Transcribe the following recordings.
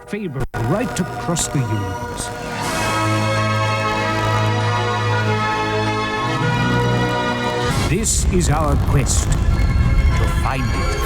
fable right across the universe. This is our quest to find it.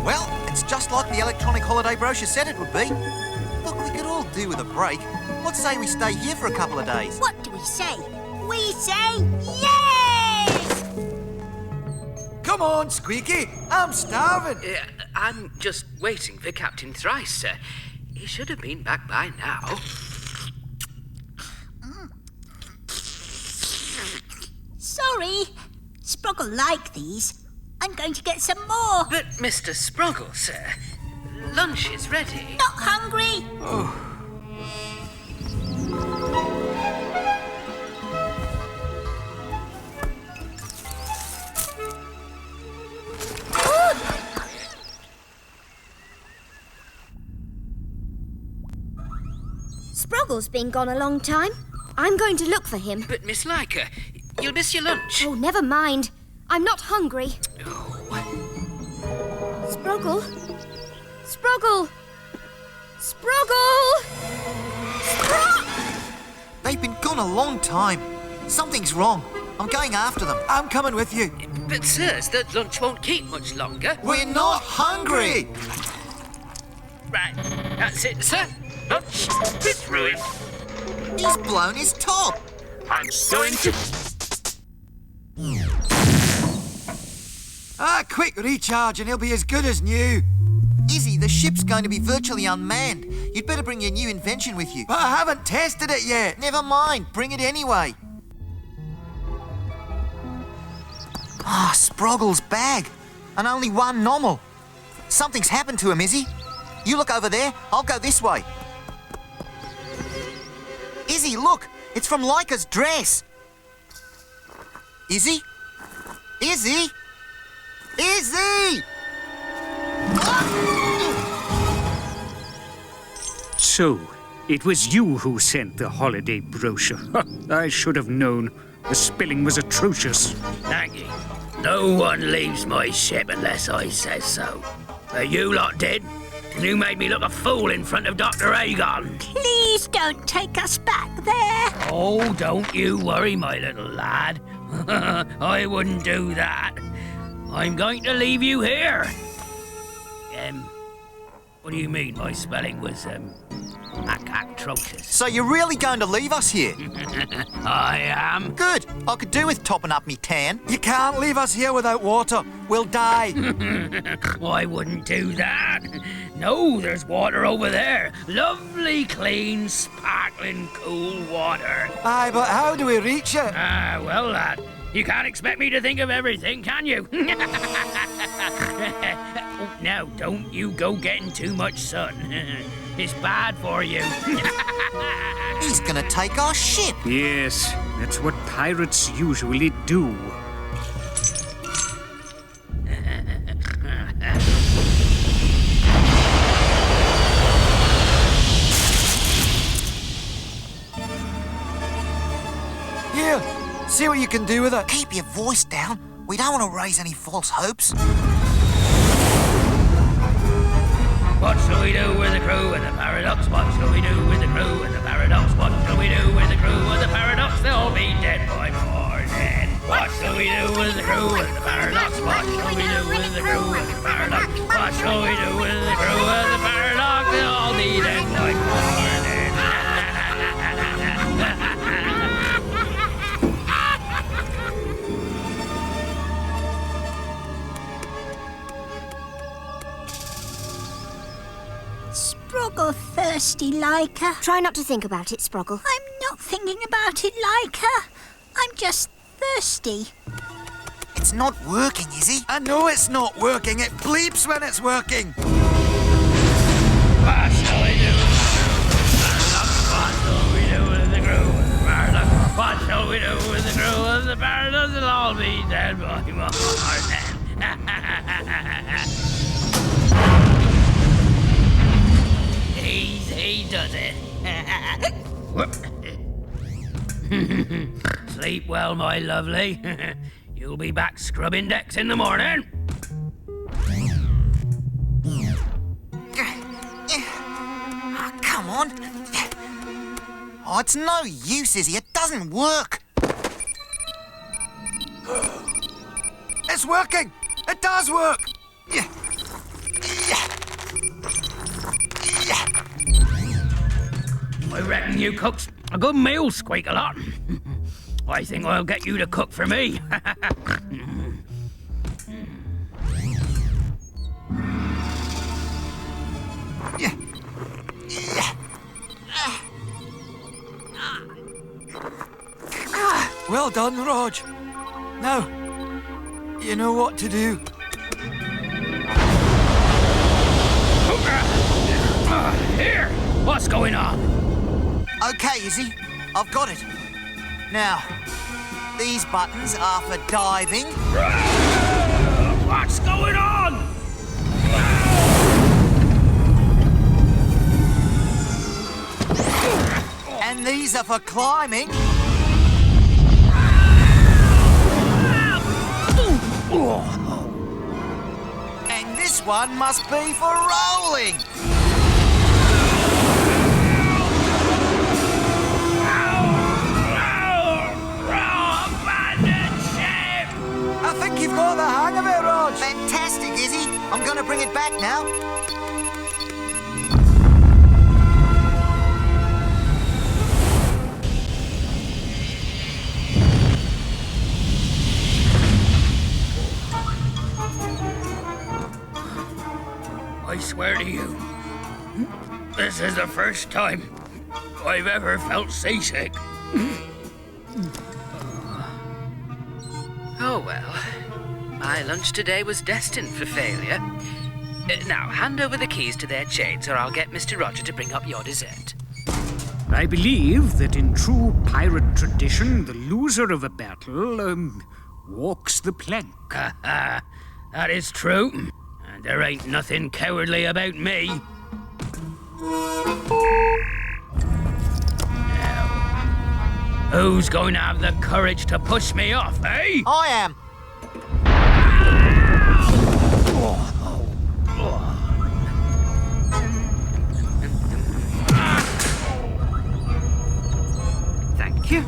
Well, it's just like the electronic holiday brochure said it would be. Look, we could all do with a break. Let's say we stay here for a couple of days. What do we say? We say yes! Come on, Squeaky. I'm starving. I'm just waiting for Captain Thrice, sir. He should have been back by now. Sorry. Sproggle like these. I'm going to get some more. But, Mr. Sproggle, sir, lunch is ready. Not hungry. Sproggle's been gone a long time. I'm going to look for him. But, Miss Leica, you'll miss your lunch. Oh, never mind. I'm not hungry. Sproggle? Sproggle! Sproggle! They've been gone a long time. Something's wrong. I'm going after them. I'm coming with you. But, sirs, that lunch won't keep much longer. We're not hungry! Right, that's it, sir. Lunch is ruined. He's blown his top. I'm going to... Quick, recharge and he'll be as good as new. Izzy, the ship's going to be virtually unmanned. You'd better bring your new invention with you. But I haven't tested it yet. Never mind, bring it anyway. Sproggle's bag. And only one normal. Something's happened to him, Izzy. You look over there, I'll go this way. Izzy, look! It's from Leica's dress. Izzy? Izzy? Izzy! So, it was you who sent the holiday brochure. I should have known. The spelling was atrocious. Thank you. No one leaves my ship unless I says so. Are you lot dead? You made me look a fool in front of Dr. Aegon. Please don't take us back there. Oh, don't you worry, my little lad. I wouldn't do that. I'm going to leave you here. What do you mean my spelling was, atrocious? So you're really going to leave us here? I am. Good. I could do with topping up me tan. You can't leave us here without water. We'll die. I wouldn't do that. No, there's water over there. Lovely, clean, sparkling, cool water. Aye, but how do we reach it? Well, lad, you can't expect me to think of everything, can you? Now, don't you go getting too much sun. It's bad for you. He's gonna take our ship. Yes, that's what pirates usually do. Here, see what you can do with it. Keep your voice down. We don't want to raise any false hopes. What shall we do with the crew and the paradox? What shall we do with the crew and the paradox? What shall we do with the crew and the paradox? They'll all be dead by morning. What shall we do with the crew and the paradox? What shall we do with the crew and the paradox? What shall we do with the crew and the paradox? They'll all be dead by morning. thirsty like her. Try not to think about it, Sproggle. I'm not thinking about it like her. I'm just thirsty. It's not working, is he? I know it's not working. It bleeps when it's working. What shall we do? What shall we do with the crew and the paradox? What shall we do with the crew and the paradox? They'll all be dead by morning. He does it. Sleep well, my lovely. You'll be back scrubbing decks in the morning. Oh, come on. Oh, it's no use, Izzy. It doesn't work. It's working. It does work. I reckon you cooks a good meal, Squeak a lot. I think I'll get you to cook for me. Well done, Rog. Now, you know what to do. Here, what's going on? Okay, Izzy. I've got it. Now, these buttons are for diving. What's going on? And these are for climbing. And this one must be for rolling. I think you've got the hang of it, Rog. Fantastic, Izzy. I'm going to bring it back now. I swear to you, this is the first time I've ever felt seasick. Oh well, my lunch today was destined for failure. Now, hand over the keys to their chains or I'll get Mr. Roger to bring up your dessert. I believe that in true pirate tradition, the loser of a battle, walks the plank. That is true. And there ain't nothing cowardly about me. Now, who's going to have the courage to push me off, eh? I am. Thank you.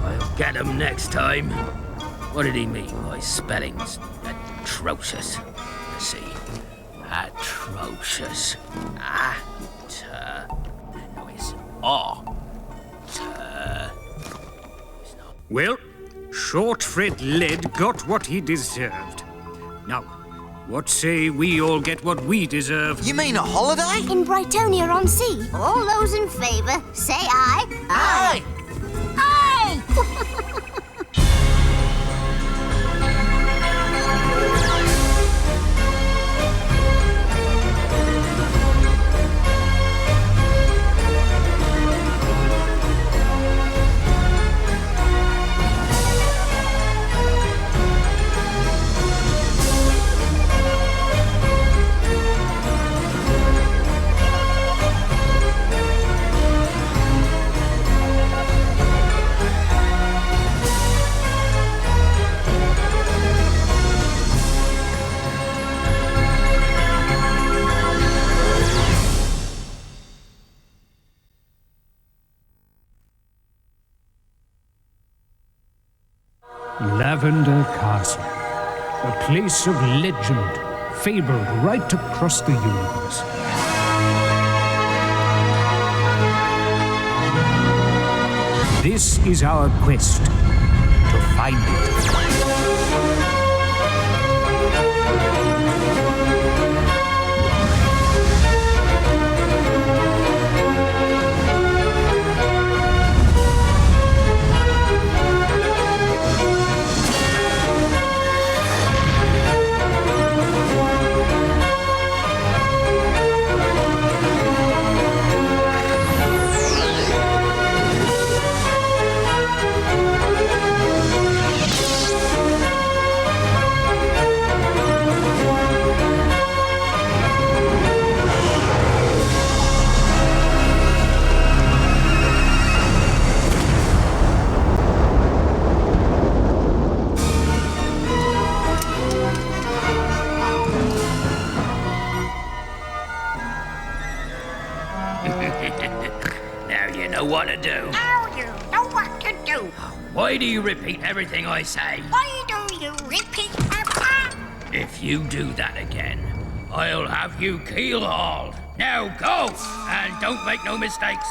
I'll get him next time. What did he mean by spellings? Atrocious. Let's see. Atrocious. No, it's Well, Short Fred Led got what he deserved. Now, what say we all get what we deserve? You mean a holiday? In Brightonia-on-Sea. All those in favour, say aye. Aye. Aye! Lavender Castle, a place of legend, fabled right across the universe. This is our quest to find it. what to do. Now you know what to do. Why do you repeat everything I say? Why do you repeat If you do that again, I'll have you keel-hauled. Now go, and don't make no mistakes.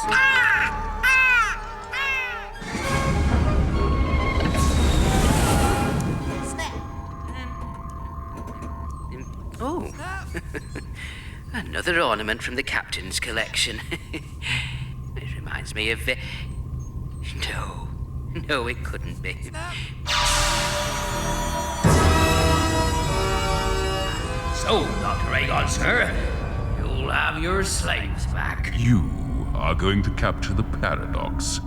Oh, another ornament from the captain's collection. It reminds me of... No, it couldn't be. So, Dr. Aegon, sir, you'll have your slaves back. You are going to capture the Paradox.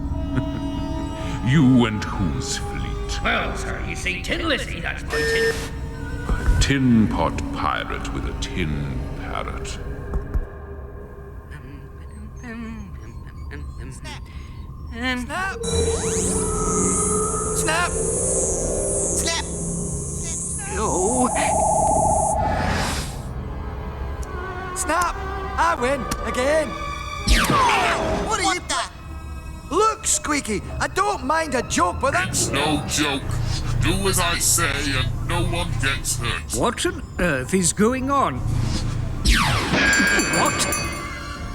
You and whose fleet? Well, sir, you see, Tin Lizzie, that's my tin. A tin pot pirate with a tin parrot. Snap! Snap! Snap! No! Snap! I win again! What are you done? Look, Squeaky, I don't mind a joke, but that's... It's no joke. Do as I say and no one gets hurt. What on earth is going on? What?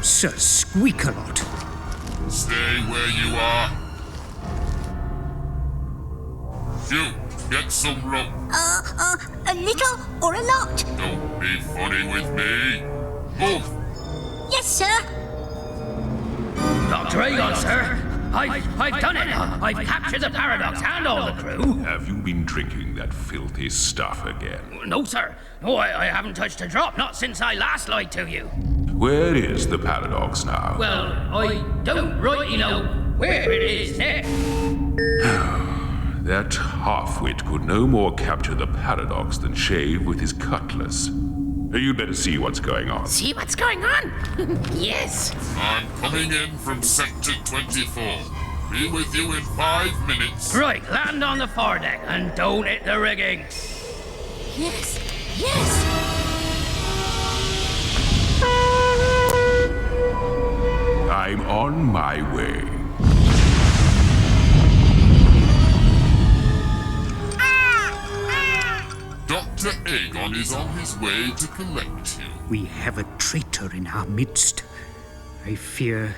Sir Squeakalot. Stay where you are. You, get some rope. a little or a lot? Don't be funny with me. Move. Yes, sir. Dr. Aegon, sir, I've done it. I've captured the Paradox and all the crew. Have you been drinking that filthy stuff again? No, sir. No, I haven't touched a drop, not since I last lied to you. Where is the Paradox now? Well, I don't rightly know where it is now. That half-wit could no more capture the Paradox than shave with his cutlass. You'd better see what's going on. See what's going on? Yes. I'm coming in from Sector 24. Be with you in 5 minutes. Right, land on the foredeck and don't hit the rigging. Yes, yes. I'm on my way. Dr. Aegon is on his way to collect you. We have a traitor in our midst. I fear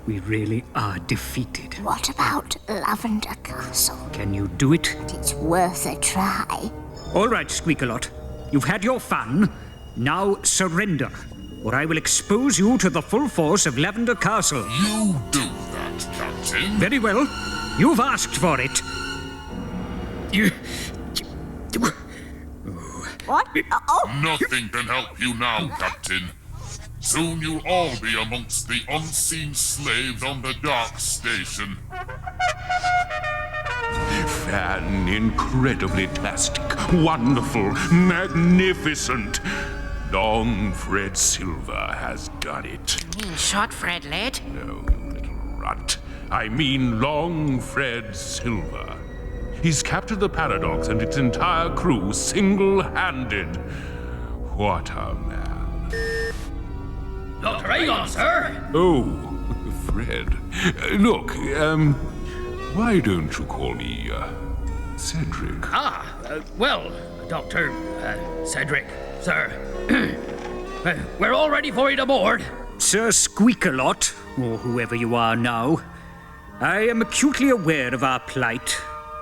we really are defeated. What about Lavender Castle? Can you do it? It's worth a try. All right, Squeakalot. You've had your fun. Now surrender, or I will expose you to the full force of Lavender Castle. You do that, Captain. Very well. You've asked for it. You... What? Nothing can help you now, Captain. Soon you'll all be amongst the unseen slaves on the Dark Station. Fan, incredibly plastic, wonderful, magnificent. Long Fred Silver has done it. You mean short Fred, lad? No, you little runt. I mean Long Fred Silver. He's captured the Paradox and its entire crew single-handed. What a man. Dr. Aegon, sir. Oh, Fred. Look, why don't you call me, Cedric? Well, Dr. Cedric, sir. We're all ready for you to board. Sir Squeakalot, or whoever you are now, I am acutely aware of our plight,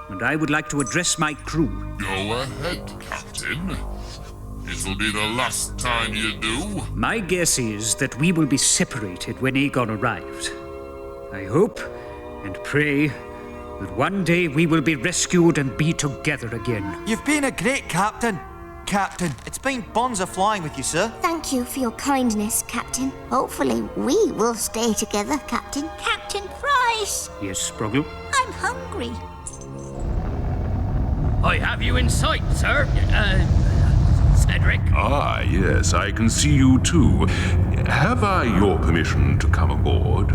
and I would like to address my crew. Go ahead, Captain. It'll be the last time you do. My guess is that we will be separated when Aegon arrives. I hope and pray that one day we will be rescued and be together again. You've been a great captain. Captain. It's been bonza flying with you, sir. Thank you for your kindness, Captain. Hopefully we will stay together, Captain. Captain Price, Yes, Sproggle? I'm hungry. I have you in sight, sir. Cedric. Ah, yes, I can see you too. Have I your permission to come aboard,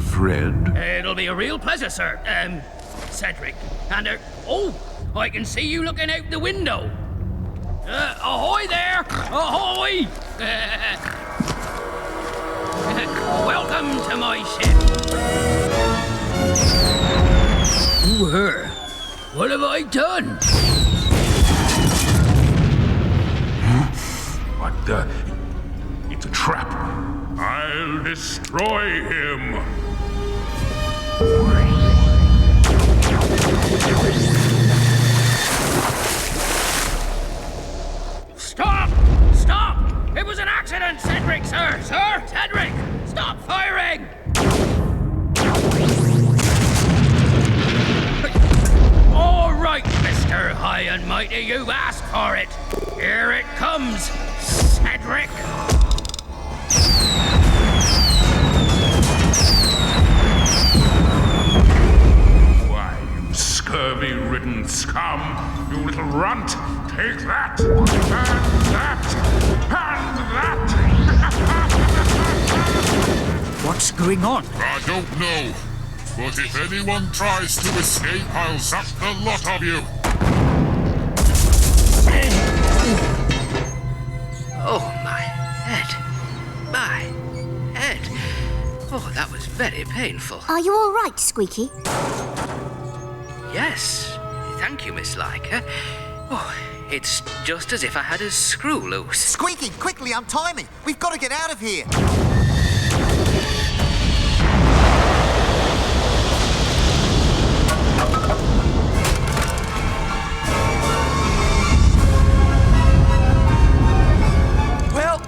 Fred? It'll be a real pleasure, sir. Cedric. And, I can see you looking out the window. Ahoy there! Ahoy! Welcome to my ship. Who her? What have I done? What the? It's a trap. I'll destroy him. Stop! Stop! It was an accident, Cedric, sir! Sir! Cedric! Stop firing! All right, Mr. High and Mighty, you've asked for it. Here it comes, Cedric! Why, you scurvy-ridden scum! You little runt! Take that! And that! And that! What's going on? I don't know. But if anyone tries to escape, I'll zap the lot of you. Oh, my head. My head. Oh, that was very painful. Are you all right, Squeaky? Yes. Thank you, Miss Leica. Oh, it's just as if I had a screw loose. Squeaky, quickly, untie me. We've got to get out of here. Well,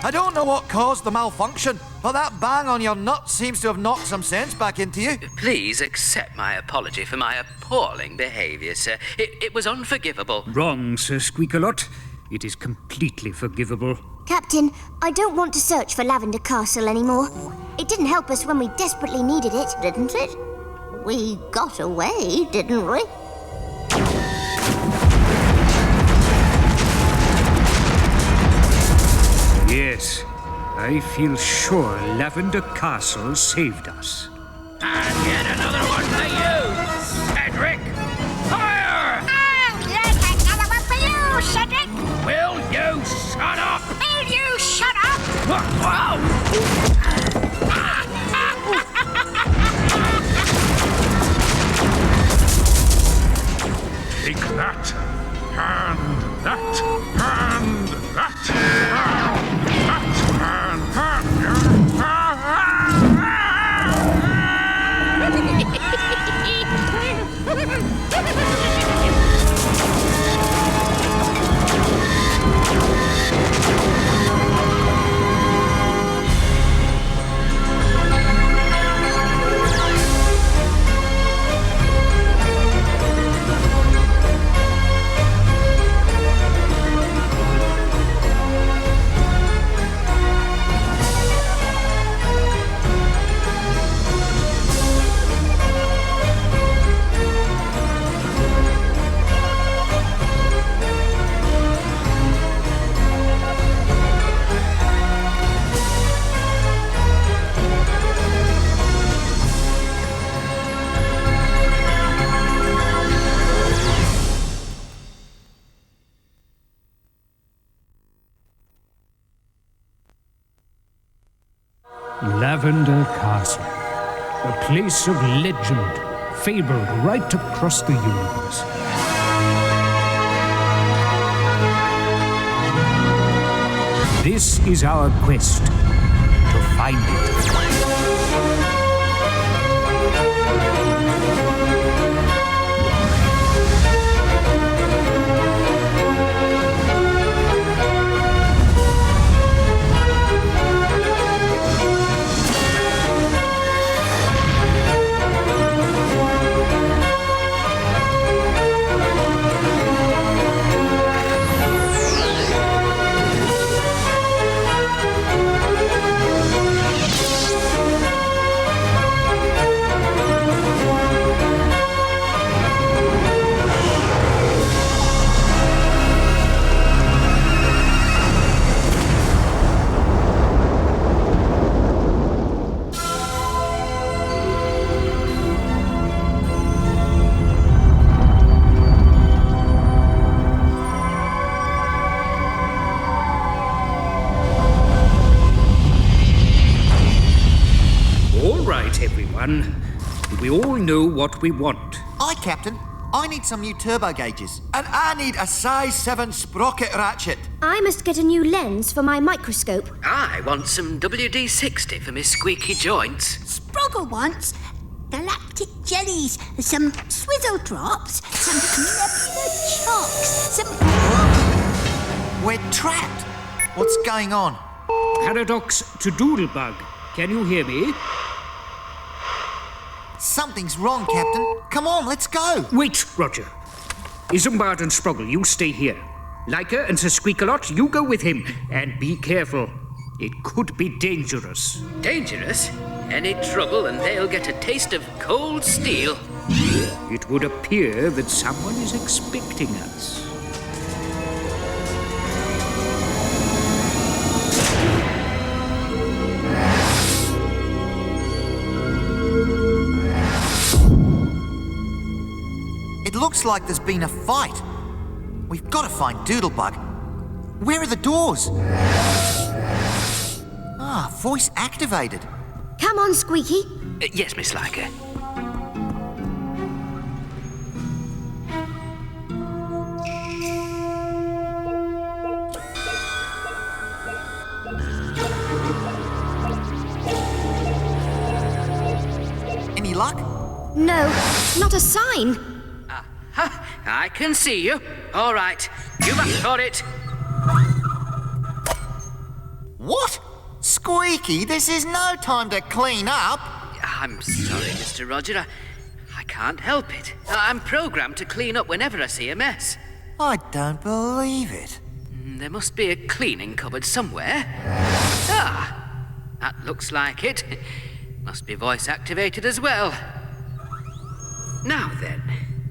I don't know what caused the malfunction, but that bang on your nut seems to have knocked some sense back into you. Please accept my apology for my appalling behaviour, sir. It was unforgivable. Wrong, Sir Squeakalot. It is completely forgivable. Captain, I don't want to search for Lavender Castle anymore. It didn't help us when we desperately needed it, didn't it? We got away, didn't we? Yes, I feel sure Lavender Castle saved us. And yet another one for you, Cedric! Fire! And yet another one for you, Cedric! Will you shut up? Will you shut up? Wow! Take that! And that! And that! Lavender Castle, a place of legend, fabled right across the universe. This is our quest to find it. we all know what we want. Aye, Captain. I need some new turbo gauges. And I need a size 7 sprocket ratchet. I must get a new lens for my microscope. I want some WD-60 for my squeaky joints. Sproggle wants galactic jellies, some swizzle drops, some nebula chocks, some... We're trapped. What's going on? Paradox to Doodlebug. Can you hear me? Something's wrong, Captain. Come on, let's go. Wait, Roger. Isambard and Sproggle, you stay here. Leica and Sir Squeakalot, you go with him. And be careful. It could be dangerous. Dangerous? Any trouble and they'll get a taste of cold steel. It would appear that someone is expecting us. It looks like there's been a fight. We've got to find Doodlebug. Where are the doors? Ah, voice activated. Come on, Squeaky. Yes, Miss Leica. Any luck? No, not a sign. Ha! I can see you. All right, you must for it. What? Squeaky, this is no time to clean up. I'm sorry, Mr. Roger. I can't help it. I'm programmed to clean up whenever I see a mess. I don't believe it. There must be a cleaning cupboard somewhere. Ah, that looks like it. Must be voice activated as well. Now then,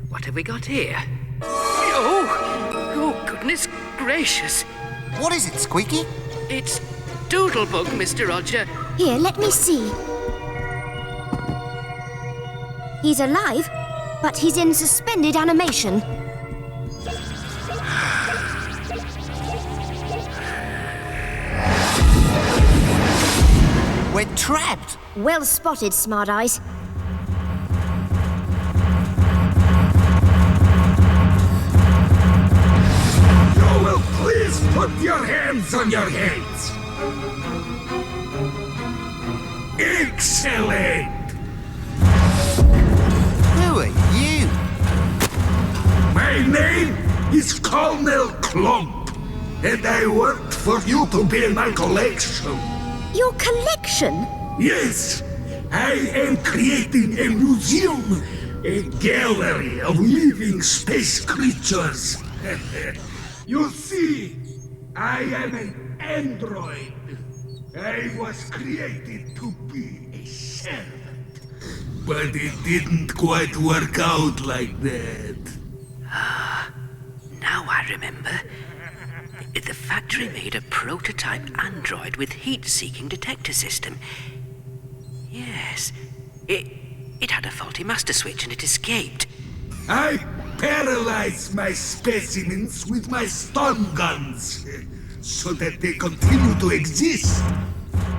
what have we got here? Oh, goodness gracious. What is it, Squeaky? It's Doodlebug, Mr. Roger. Here, let me see. He's alive, but he's in suspended animation. We're trapped. Well spotted, Smart Eyes. You will please put your hands on your heads. Excellent! Who are you? My name is Colonel Clump, and I worked for you to build my collection. Your collection? Yes, I am creating a museum, a gallery of living space creatures. You see, I am an android. I was created to be a servant, but it didn't quite work out like that. Now I remember. The factory made a prototype android with heat-seeking detector system. Yes, it had a faulty master switch and it escaped. I paralyze my specimens with my stun guns, so that they continue to exist,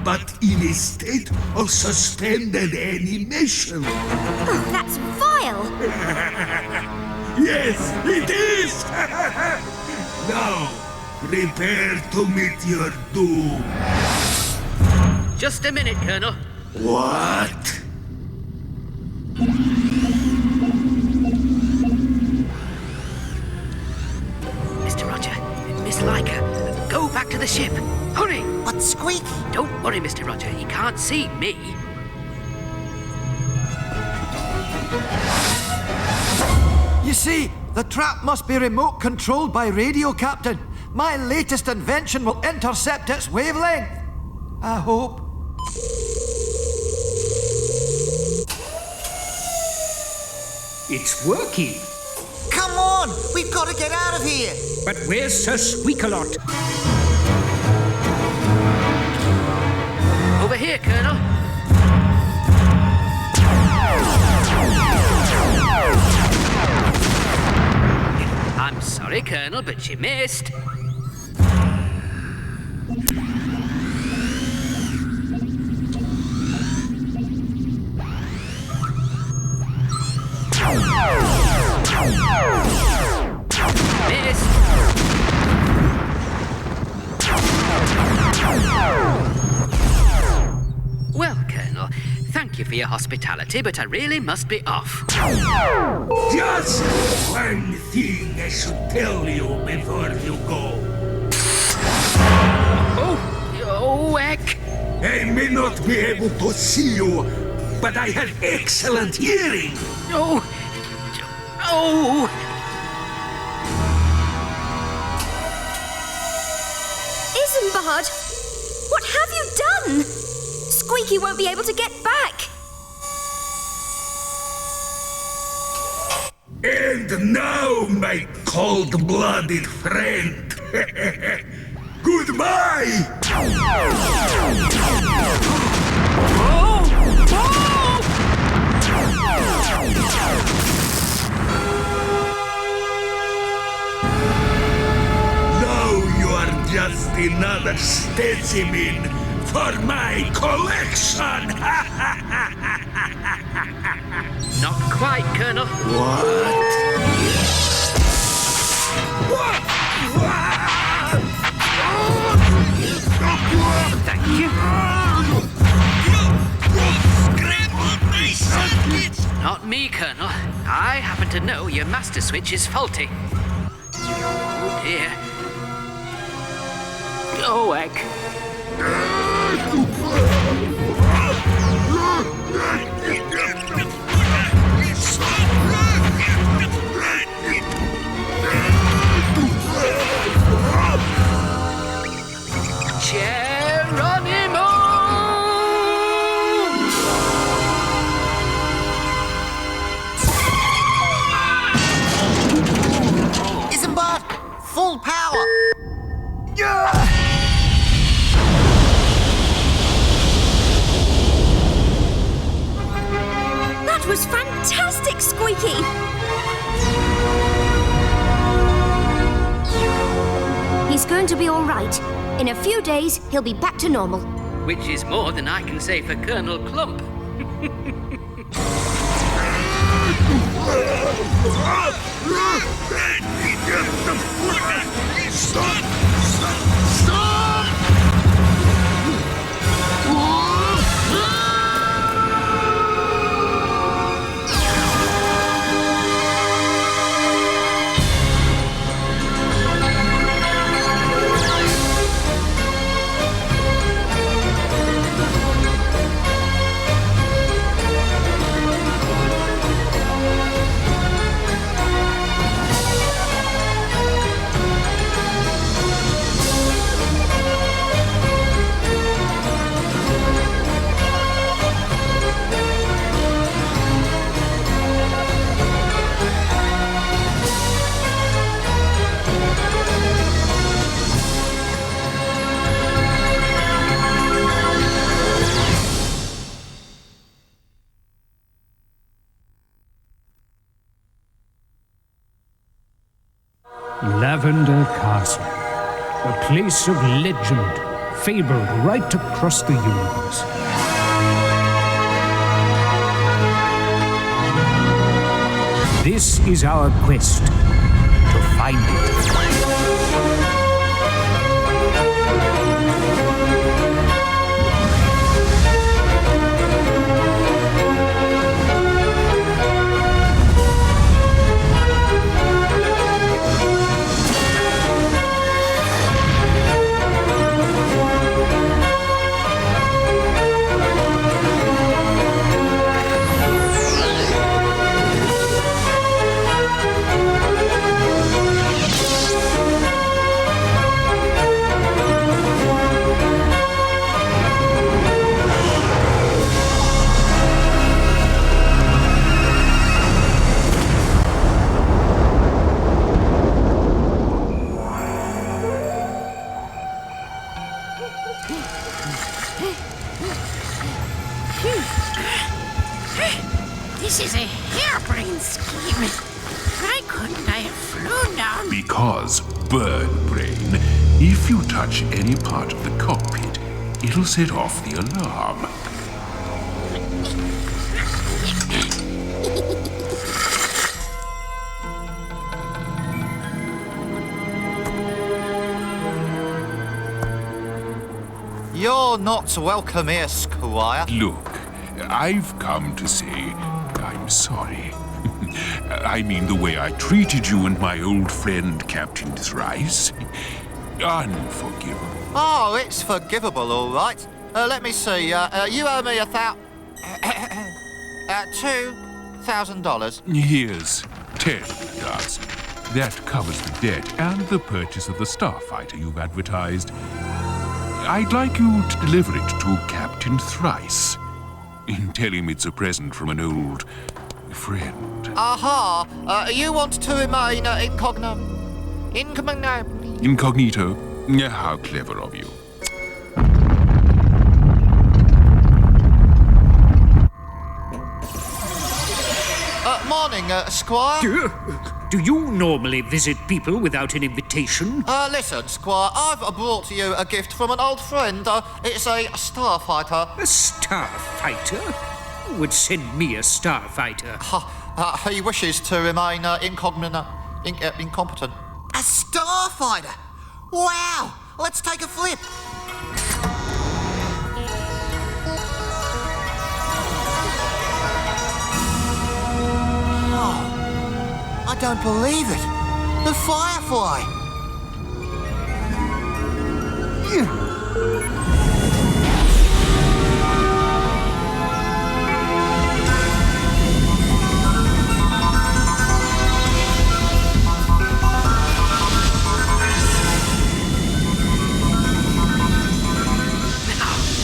but in a state of suspended animation. Oh, that's vile! Yes, it is! Now, prepare to meet your doom. Just a minute, Colonel. What? Mr. Roger, Miss Leica, go back to the ship. Hurry! But Squeaky... Don't worry, Mr. Roger. He can't see me. You see, the trap must be remote controlled by radio, Captain. My latest invention will intercept its wavelength. I hope. It's working. Come on! We've got to get out of here! But where's Sir Squeakalot? Over here, Colonel. I'm sorry, Colonel, but you missed. for your hospitality, but I really must be off. Just one thing I should tell you before you go. Oh, heck. I may not be able to see you, but I have excellent hearing. Oh. Isambard, what have you done? Squeaky won't be able to get back. And now, my cold-blooded friend, goodbye! Now you are just another specimen for my collection! Not quite, Colonel. Thank you. Not me, Colonel. I happen to know your master switch is faulty. Oh, dear. Oh, heck. Geronimo! Isambard, full power! That was fantastic, Squeaky! He's going to be all right. In a few days, he'll be back to normal. Which is more than I can say for Colonel Clump. Lavender Castle, a place of legend, fabled right across the universe. This is our quest to find it. This is a harebrained scheme. Why couldn't I have flown down? Because, bird brain, if you touch any part of the cockpit, it'll set off the alarm. You're not welcome here, Squire. Look, I've come to say I'm sorry. I mean the way I treated you and my old friend Captain Thrice. Unforgivable. Oh, it's forgivable, all right. Let me see. You owe me $2,000. Here's 10,000. That covers the debt and the purchase of the starfighter you've advertised. I'd like you to deliver it to Captain Thrice. Tell him it's a present from an old friend. Aha! You want to remain incognito? Incognito? How clever of you. Morning, Squire. Do you normally visit people without an invitation? Listen, Squire, I've brought to you a gift from an old friend. It's a starfighter. A starfighter? Who would send me a starfighter? He wishes to remain incompetent. A starfighter? Wow! Let's take a flip. I don't believe it. The Firefly.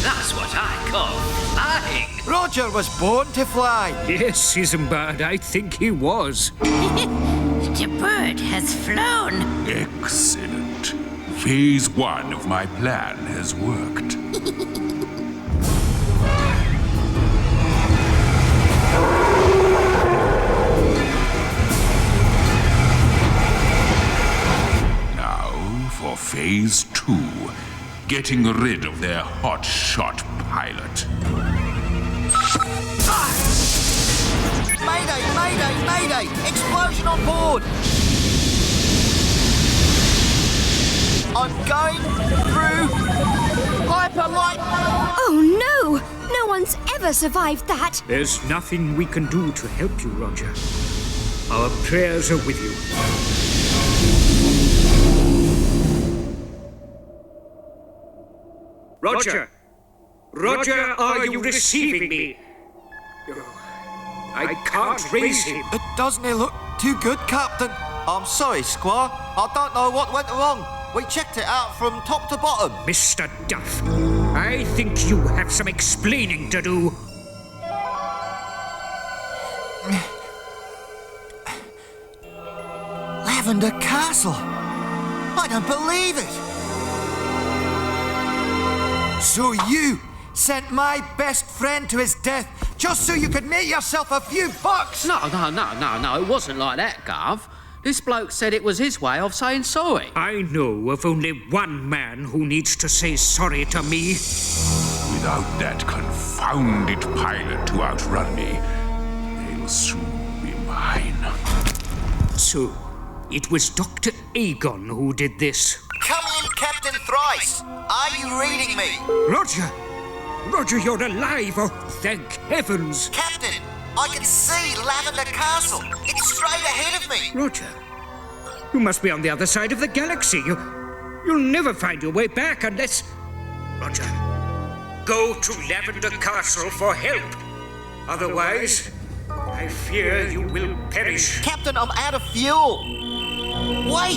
That's what I call flying. Roger was born to fly. Yes, Isambard, I think he was. The bird has flown. Excellent. Phase 1 of my plan has worked. Now for Phase 2. Getting rid of their hotshot pilot. Mayday! Mayday! Mayday! Explosion on board! I'm going through hyperlight. Oh no! No one's ever survived that. There's nothing we can do to help you, Roger. Our prayers are with you. Roger! Roger, are you receiving me? I can't raise him. It doesn't look too good, Captain. I'm sorry, Squire. I don't know what went wrong. We checked it out from top to bottom. Mr. Duff, I think you have some explaining to do. Lavender Castle. I don't believe it. So you sent my best friend to his death just so you could make yourself a few bucks? No, it wasn't like that, Gov. This bloke said it was his way of saying sorry. I know of only one man who needs to say sorry to me. Without that confounded pilot to outrun me, they'll soon be mine. So, it was Dr. Aegon who did this. Come in, Captain Thrice. Are you reading me? Roger! Roger, you're alive! Oh, thank heavens! Captain, I can see Lavender Castle. It's straight ahead of me. Roger, you must be on the other side of the galaxy. You'll never find your way back unless... Roger, go to Lavender Castle for help. Otherwise, I fear you will perish. Captain, I'm out of fuel. Wait!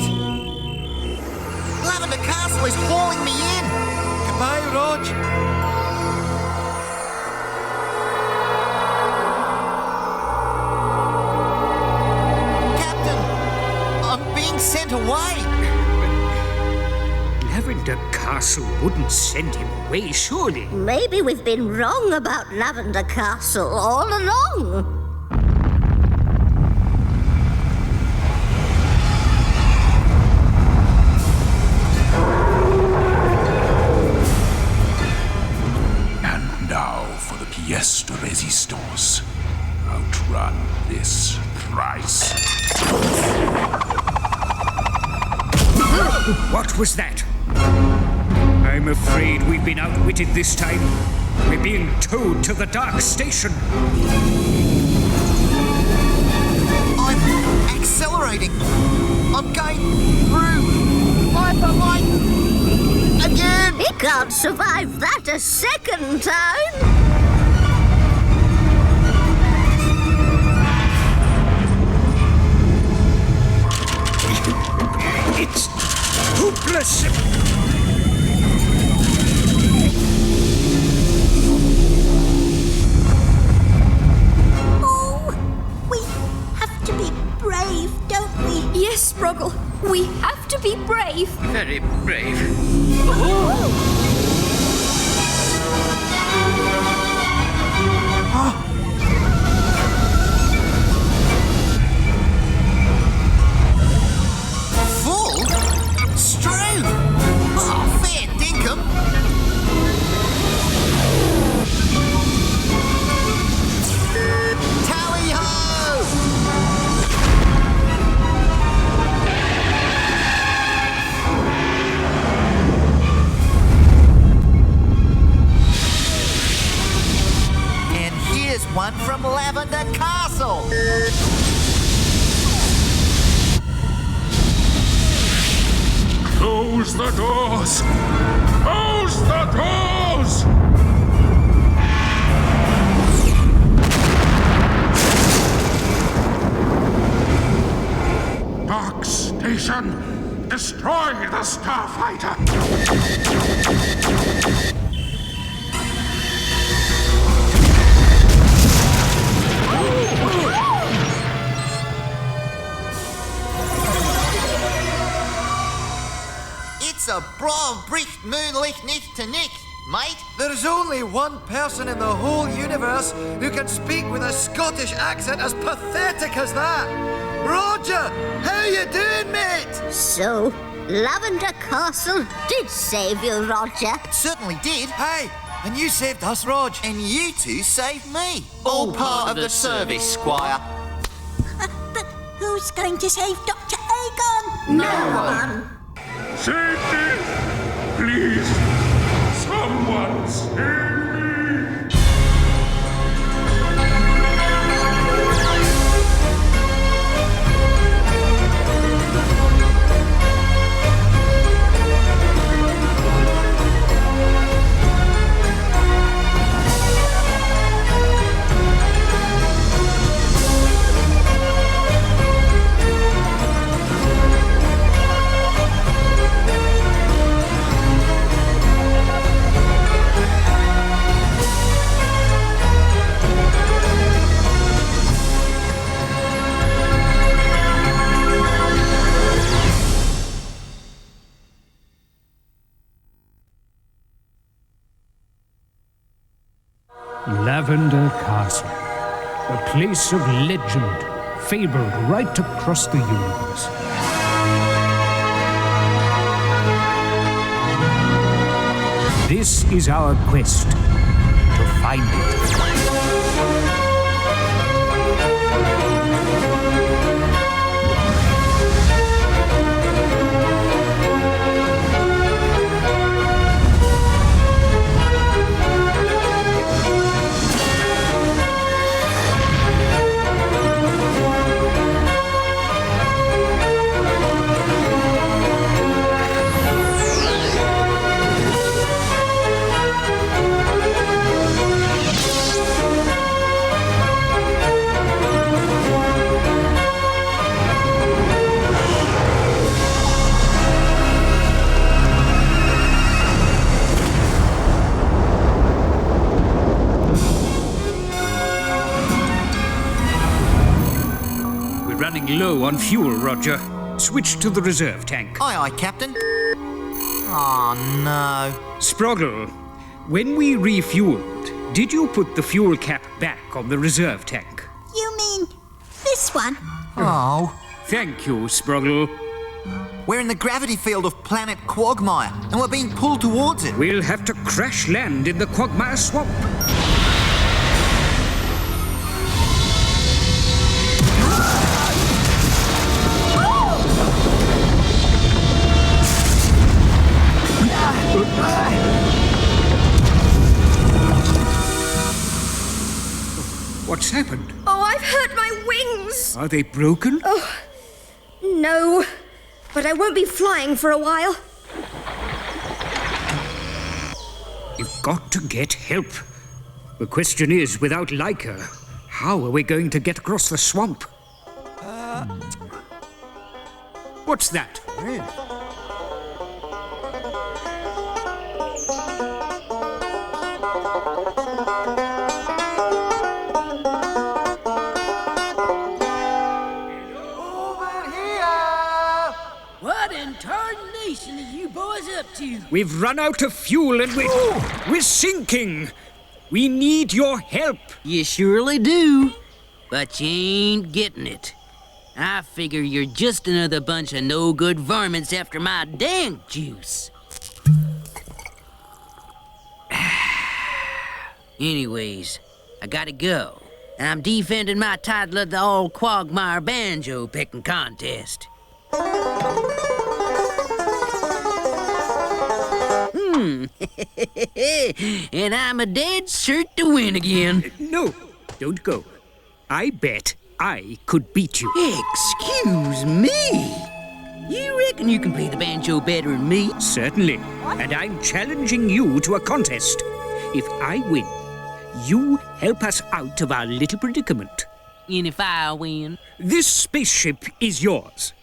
Lavender Castle is hauling me in. Goodbye, Rog. Sent away. Lavender Castle wouldn't send him away, surely. Maybe we've been wrong about Lavender Castle all along. And now for the pièce de résistance. Outrun this Thrice. What was that? I I'm afraid we've been outwitted this time. We're being towed to the Dark Station. I'm accelerating. I'm going through hyperlight again. He can't survive that a second time. It's hopeless. Oh, we have to be brave, don't we? Yes, Sproggle. We have to be brave. Very brave. Full? It's true. Oh, fair dinkum. Tally-ho! And here's one from Lavender Castle. Close the doors! Close the doors! Dark Station! Destroy the Starfighter! It's a brav bricht moonlicht nicht to nick, mate. There's only one person in the whole universe who can speak with a Scottish accent as pathetic as that. Roger, how you doing, mate? So, Lavender Castle did save you, Roger. It certainly did. Hey, and you saved us, Rog. And you two saved me. All part of the service, Squire. But who's going to save Dr. Aegon? No one. Save me! Please! Someone save me! Lavender Castle, a place of legend, fabled right across the universe. This is our quest to find it. Running low on fuel, Roger. Switch to the reserve tank. Aye, aye, Captain. Oh, no. Sproggle, when we refueled, did you put the fuel cap back on the reserve tank? You mean this one? Oh. Thank you, Sproggle. We're in the gravity field of planet Quagmire, and we're being pulled towards it. We'll have to crash land in the Quagmire swamp. What's happened? Oh, I've hurt my wings. Are they broken? Oh, no. But I won't be flying for a while. You've got to get help. The question is, without Leica, how are we going to get across the swamp? What's that? What in tarnation are you boys up to? We've run out of fuel and we're sinking. We need your help. You surely do, but you ain't getting it. I figure you're just another bunch of no-good varmints after my dank juice. Anyways, I gotta go. I'm defending my title at the all-quagmire banjo picking contest. And I'm a dead cert to win again. No, don't go. I bet I could beat you. Excuse me? You reckon you can play the banjo better than me? Certainly. And I'm challenging you to a contest. If I win, you help us out of our little predicament. And if I win? This spaceship is yours.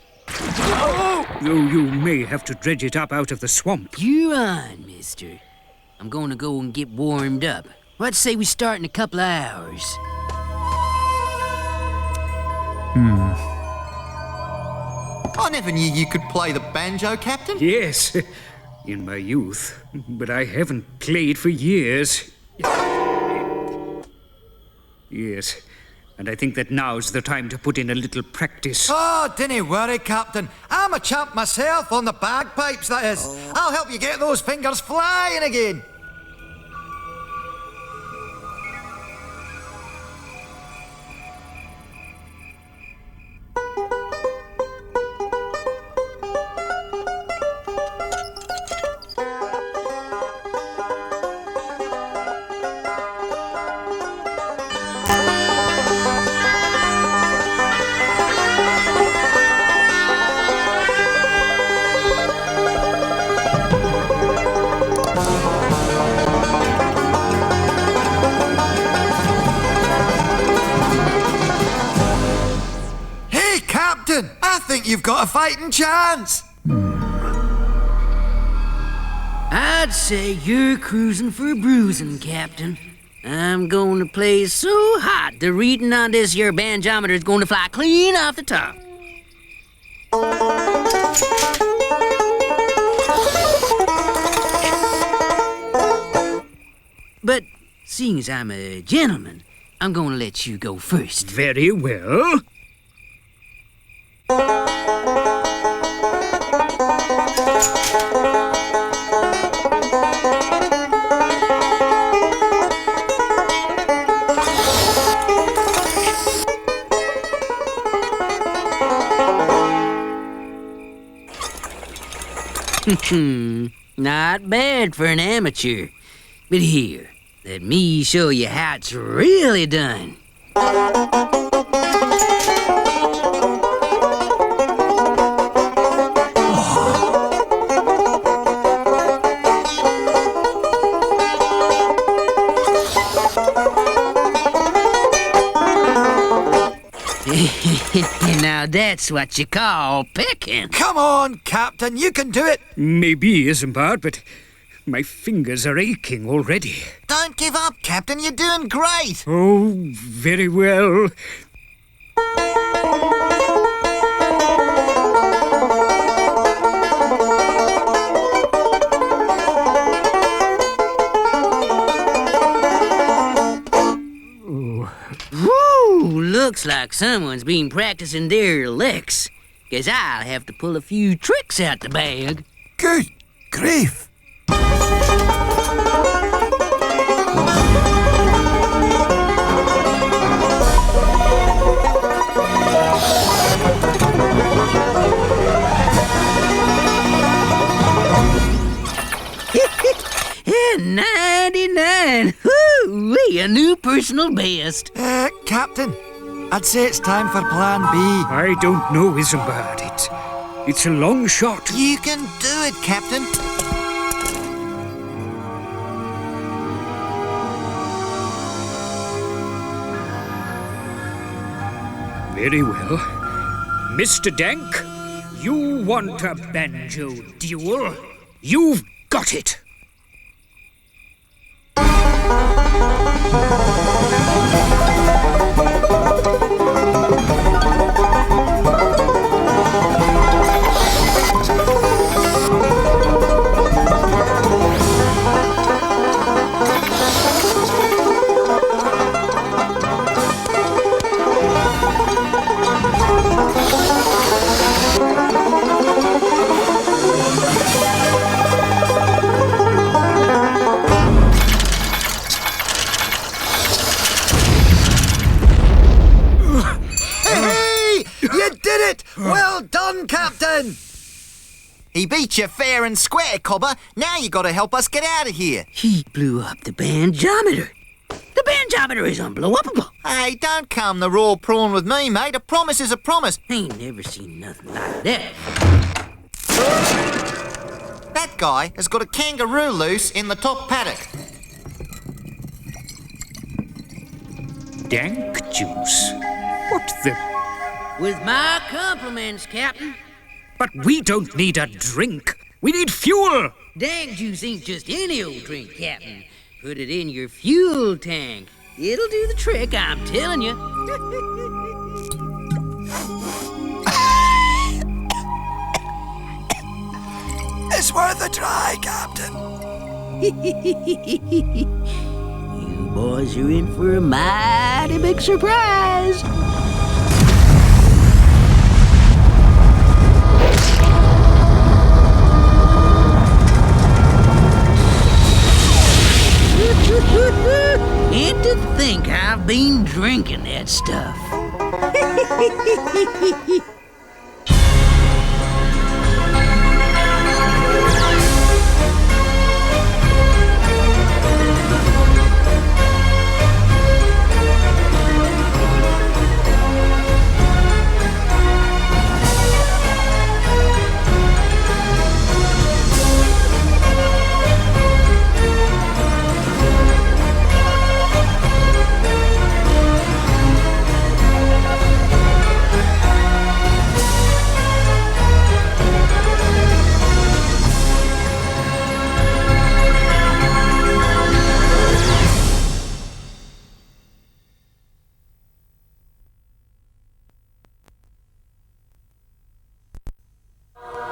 Though you may have to dredge it up out of the swamp. You're on, mister. I'm gonna go and get warmed up. Let's say we start in a couple of hours. I never knew you could play the banjo, Captain. Yes, in my youth. But I haven't played for years. Yes, and I think that now's the time to put in a little practice. Oh, dinna worry, Captain. I'm a champ myself on the bagpipes, that is. I'll help you get those fingers flying again. I think you've got a fighting chance. I'd say you're cruising for bruising, Captain. I'm going to play so hot the reading on this your banjometer is going to fly clean off the top. But seeing as I'm a gentleman, I'm going to let you go first. Very well. Not bad for an amateur. But here, let me show you how it's really done. Now that's what you call picking. Come on, Captain, you can do it. Maybe, Isambard, but my fingers are aching already. Don't give up, Captain. You're doing great. Oh, very well. Looks like someone's been practicing their licks, 'cause I'll have to pull a few tricks out the bag. Good grief. Yeah, 99. Woo-wee, a new personal best. Captain. I'd say it's time for Plan B. I don't know, Isambard. It's a long shot. You can do it, Captain. Very well. Mr. Dank, you want a banjo duel? You've got it. Well done, Captain! He beat you fair and square, Cobber. Now you got to help us get out of here. He blew up the banjometer. The banjometer is unblowable. Hey, don't come the raw prawn with me, mate. A promise is a promise. Ain't never seen nothing like that. That guy has got a kangaroo loose in the top paddock. Dank juice? What the... With my compliments, Captain. But we don't need a drink. We need fuel. Dank juice ain't just any old drink, Captain. Put it in your fuel tank. It'll do the trick, I'm telling you. It's worth a try, Captain. You boys are in for a mighty big surprise. And to think I've been drinking that stuff.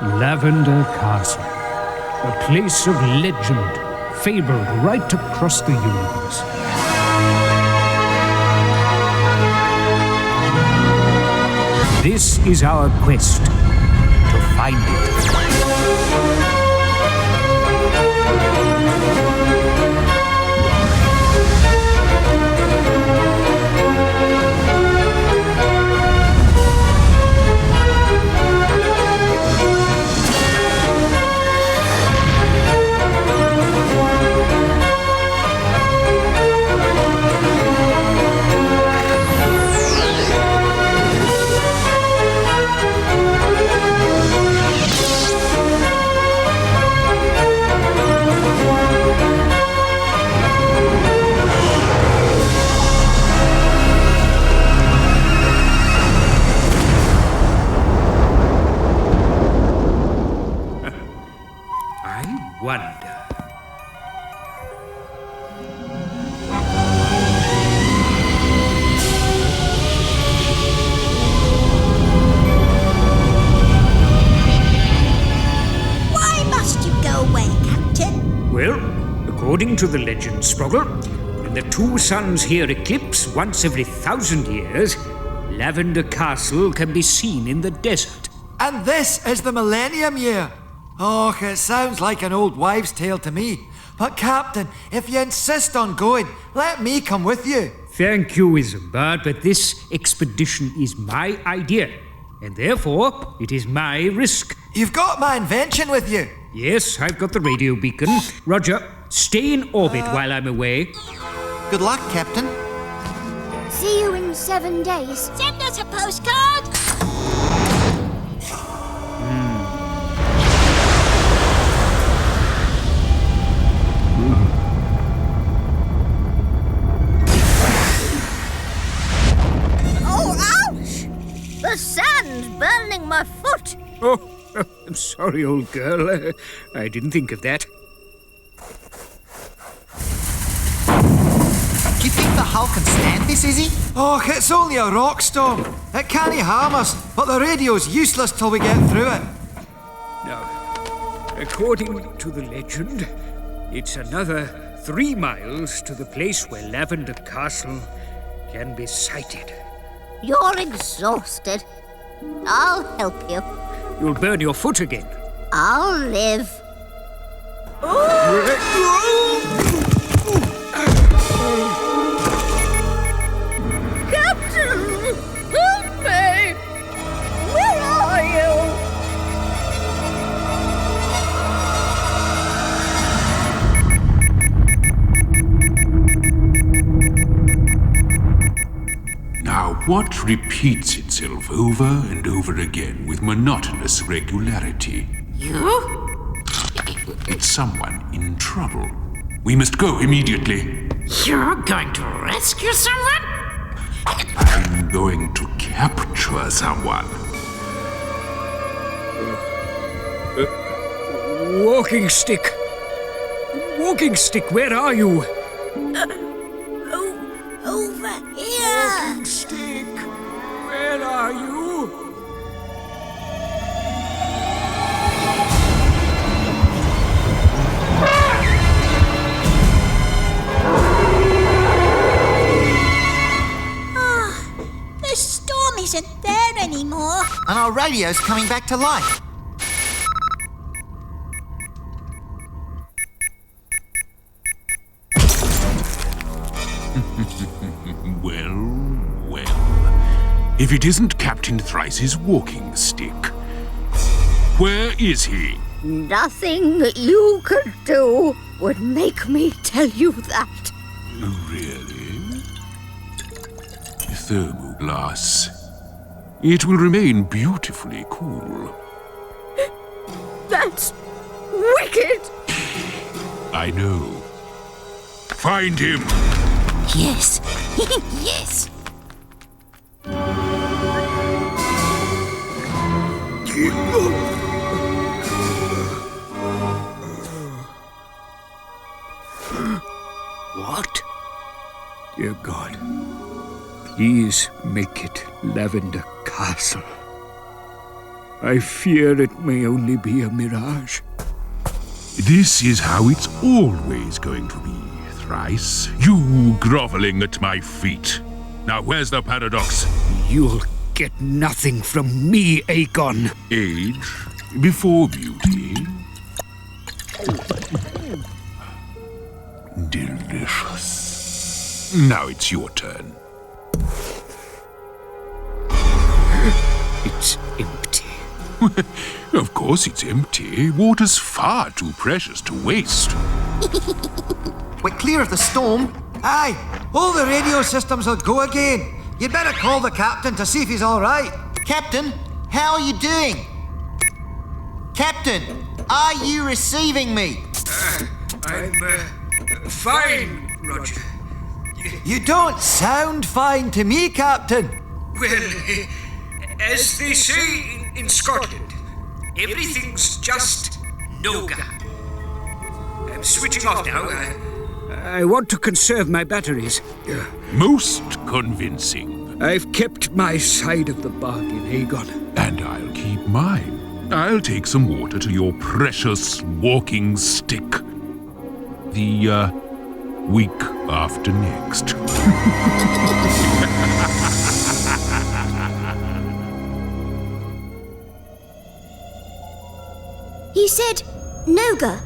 Lavender Castle, a place of legend, fabled right across the universe. This is our quest to find it. According to the legend, Sproggle, when the two suns here eclipse once every 1,000 years, Lavender Castle can be seen in the desert. And this is the millennium year. Oh, it sounds like an old wives' tale to me. But Captain, if you insist on going, let me come with you. Thank you, Isambard, but this expedition is my idea, and therefore it is my risk. You've got my invention with you. Yes, I've got the radio beacon. Roger, stay in orbit while I'm away. Good luck, Captain. See you in 7 days. Send us a postcard. Oh, ouch! The sand's burning my foot. Oh, I'm sorry, old girl. I didn't think of that. Do you think the hull can stand this, Izzy? Oh, it's only a rock storm. It can't harm us, but the radio's useless till we get through it. Now, according to the legend, it's another 3 miles to the place where Lavender Castle can be sighted. You're exhausted. I'll help you. You'll burn your foot again. I'll live. Captain! Help me! Where are you? Now, what repeats itself over and over again with monotonous regularity? You? It's someone in trouble. We must go immediately. You're going to rescue someone? I'm going to capture someone. Walking stick! Walking stick, where are you? Over here. Walking stick, where are you? The storm isn't there anymore. And our radio's coming back to life. Well. If it isn't Captain Thrice's walking stick. Where is he? Nothing that you could do would make me tell you that. Really? Thermoglass. It will remain beautifully cool. That's wicked. I know. Find him! Yes. Yes. What? Dear God, please make it Lavender Castle. I fear it may only be a mirage. This is how it's always going to be, Thrice. You groveling at my feet. Now, where's the paradox? You'll get nothing from me, Aegon. Age before beauty. Delicious. Now it's your turn. It's empty. Of course it's empty. Water's far too precious to waste. We're clear of the storm. Aye, all the radio systems will go again. You'd better call the captain to see if he's all right. Captain, how are you doing? Captain, are you receiving me? I'm fine, Roger. You don't sound fine to me, Captain. Well, as they say in Scotland, everything's just no-ga. I'm switching off now. I want to conserve my batteries. Most convincing. I've kept my side of the bargain, Aegon. And I'll keep mine. I'll take some water to your precious walking stick. The, week after next. He said, Noga.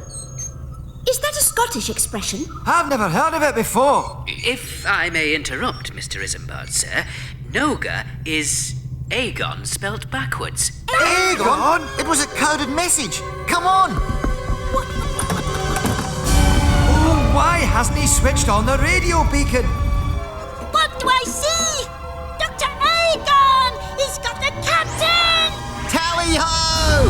Is that a Scottish expression? I've never heard of it before. If I may interrupt, Mr. Isambard, sir, Noga is Aegon spelt backwards. Aegon? It was a coded message. Come on. Oh, why hasn't he switched on the radio beacon? What do I see? Tally-ho!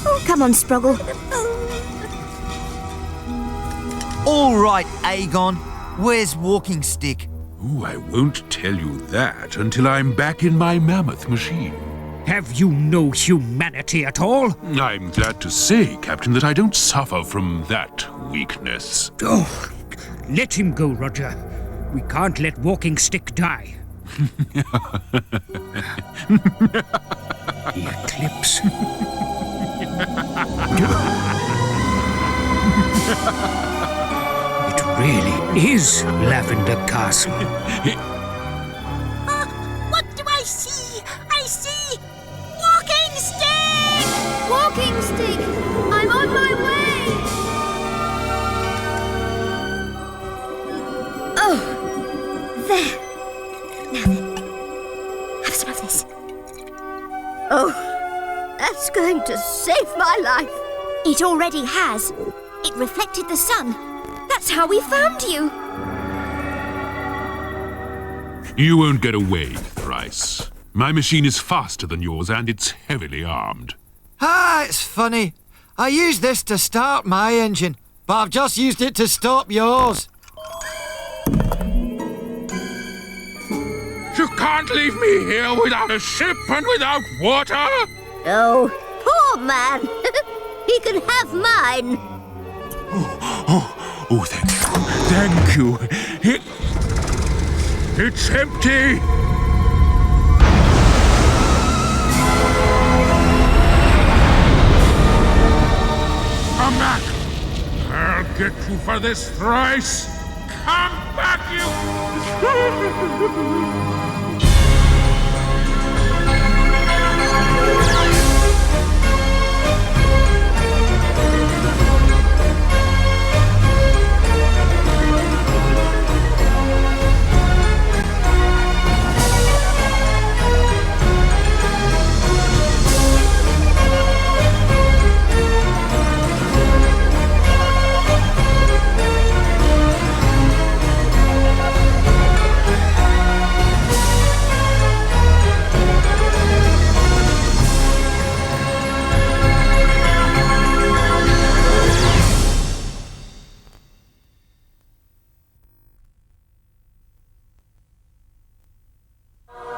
Oh, come on, Sproggle. All right, Aegon. Where's Walking Stick? Ooh, I won't tell you that until I'm back in my mammoth machine. Have you no humanity at all? I'm glad to say, Captain, that I don't suffer from that weakness. Oh, let him go, Roger. We can't let Walking Stick die. The eclipse. It really is Lavender Castle. What do I see? I see Walking Stick! Walking Stick! I'm on my way! Oh, there. Now then, have some of this. Oh, that's going to save my life. It already has. It reflected the sun. That's how we found you. You won't get away, Thrice. My machine is faster than yours, and it's heavily armed. Ah, it's funny. I used this to start my engine, but I've just used it to stop yours. You can't leave me here without a ship and without water! Oh, poor man. He can have mine. Oh, thank you. It's empty! Come back! I'll get you for this, Thrice! Come back, you!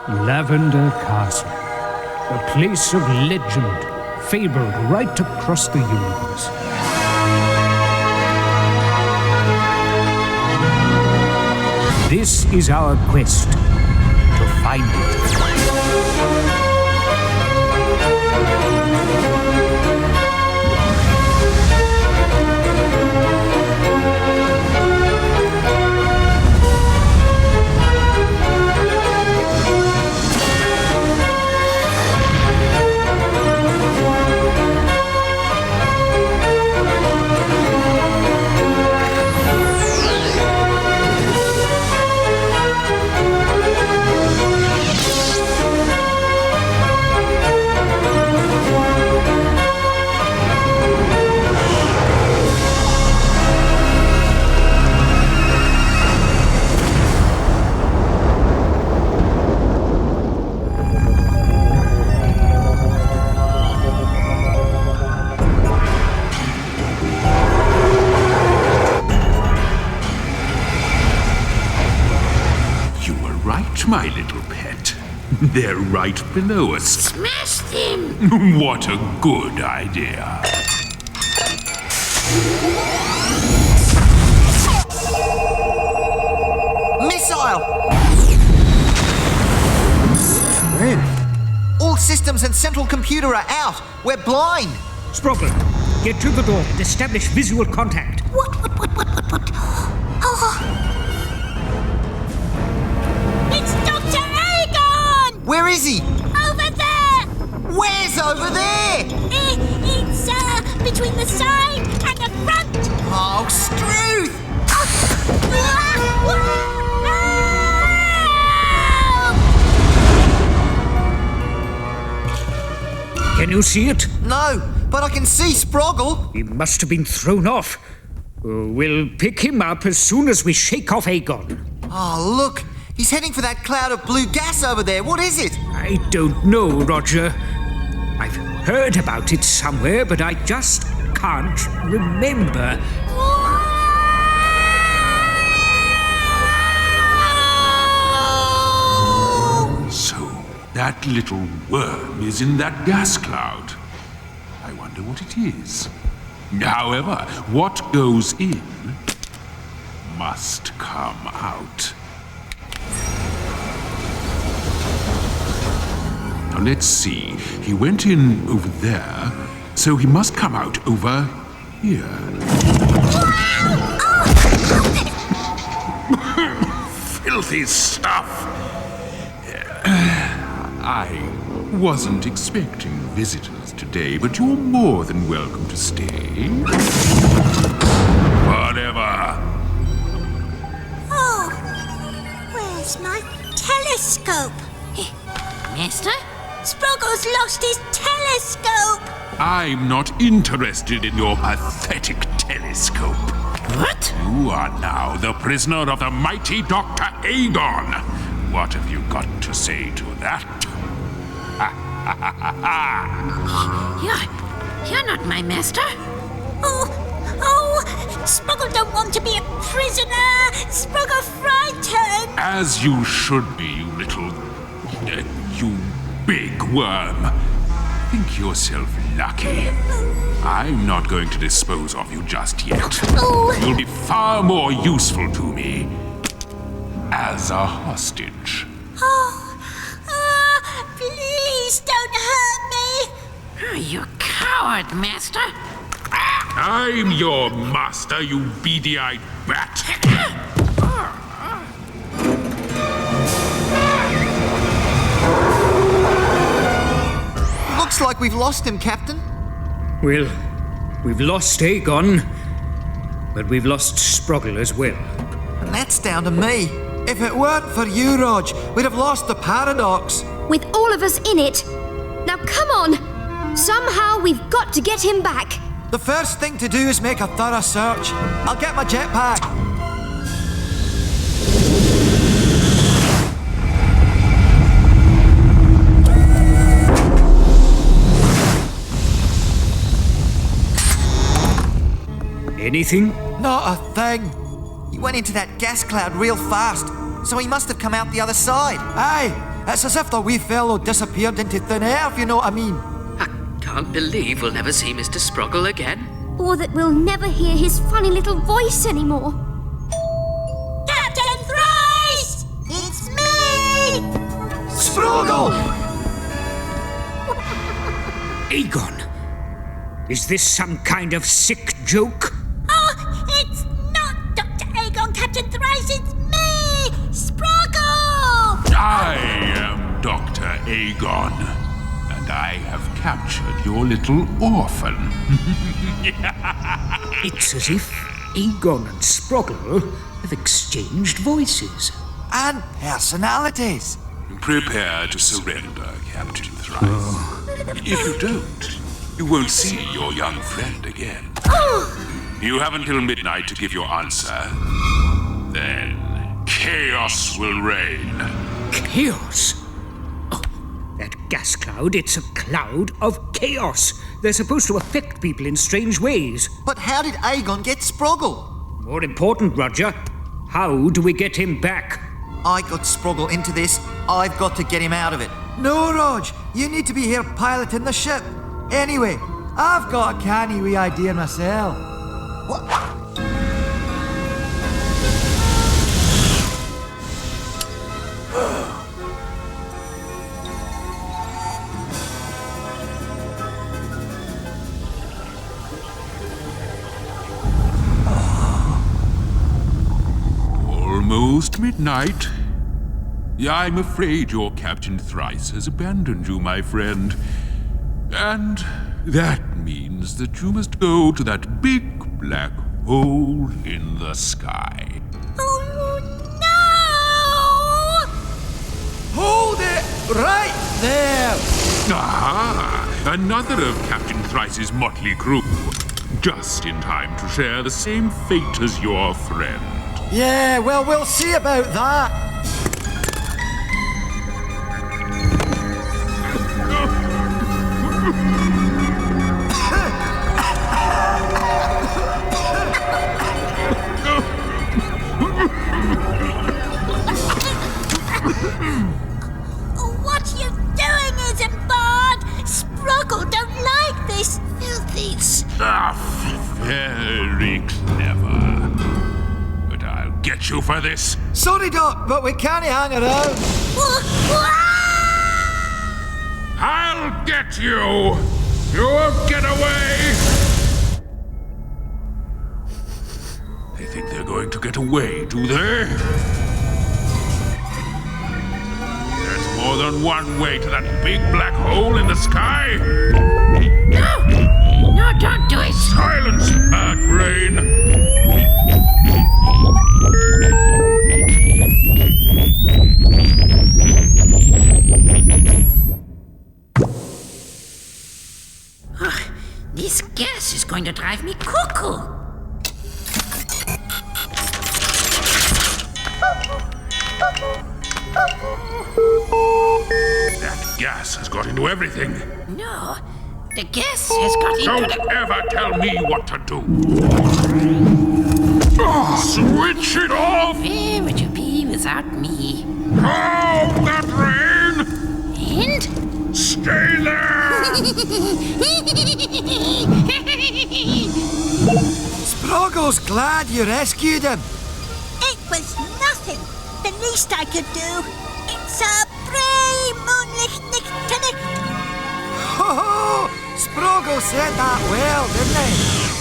Lavender Castle, a place of legend, fabled right across the universe. This is our quest to find it. My little pet. They're right below us. Smash them! What a good idea. Missile! All systems and central computer are out. We're blind. Sproggle, get to the door and establish visual contact. What? Oh. It's Dr. Aegon! Where is he? Over there! Where's over there? It's, between the side and the front! Oh, Struth! Can you see it? No, but I can see Sproggle. He must have been thrown off. We'll pick him up as soon as we shake off Aegon. Oh, look. He's heading for that cloud of blue gas over there. What is it? I don't know, Roger. I've heard about it somewhere, but I just can't remember. So, that little worm is in that gas cloud. I wonder what it is. However, what goes in must come out. Now, let's see. He went in over there, so he must come out over here. Filthy stuff! I wasn't expecting visitors today, but you're more than welcome to stay. Whatever. Oh, where's my telescope? Master? Sproggle's lost his telescope! I'm not interested in your pathetic telescope. What? You are now the prisoner of the mighty Dr. Aegon. What have you got to say to that? You're not my master. Oh, Sproggle don't want to be a prisoner! Sproggle frightened! As you should be, you little... you big worm. Think yourself lucky. I'm not going to dispose of you just yet. You'll be far more useful to me as a hostage. Please don't hurt me! Oh, you coward, master. I'm your master, you beady-eyed bat. Looks like we've lost him, Captain. Well, we've lost Aegon, but we've lost Sproggle as well. And that's down to me. If it weren't for you, Rog, we'd have lost the paradox. With all of us in it. Now come on. Somehow we've got to get him back. The first thing to do is make a thorough search. I'll get my jetpack. Anything? Not a thing. He went into that gas cloud real fast, so he must have come out the other side. Aye, it's as if the wee fellow disappeared into thin air, if you know what I mean. I can't believe we'll never see Mr. Sproggle again. Or that we'll never hear his funny little voice anymore. Captain Thrice! It's me! Sproggle! Aegon! Is this some kind of sick joke? Oh, it's not Dr. Aegon, Captain Thrice, it's me! Sproggle! I am Dr. Aegon, and I have captured your little orphan. It's as if Aegon and Sproggle have exchanged voices. And personalities. Prepare to surrender, Captain Thrice. If you don't, you won't see your young friend again. You have until midnight to give your answer. Then chaos will reign. Chaos? Oh, that gas cloud, it's a cloud of chaos. They're supposed to affect people in strange ways. But how did Aegon get Sproggle? More important, Roger, how do we get him back? I got Sproggle into this. I've got to get him out of it. No, Rog, you need to be here piloting the ship. Anyway, I've got a canny wee idea myself. What? Almost midnight. I'm afraid your Captain Thrice has abandoned you, my friend. And that means that you must go to that big black hole in the sky. Oh, no! Hold it right there! Aha! Another of Captain Thrice's motley crew. Just in time to share the same fate as your friend. Yeah, well, we'll see about that. What you doing, Isambard? Sproggle don't like this filthy Very clever. But I'll get you for this. Sorry, Doc, but we can't hang around. I'll get you! You won't get away! They think they're going to get away, do they? There's more than one way to that big black hole in the sky! No, don't do it! Silence, bad brain! This gas is going to drive me cuckoo. That gas has got into everything. No, the gas has got into Don't ever tell me what to do. Switch it off! Where would you be without me? Oh, that rain! And? Stay there! Sproggle's glad you rescued him. It was nothing. The least I could do. It's a brave moonlicht tonic. Ho ho! Sproggle said that well, didn't he?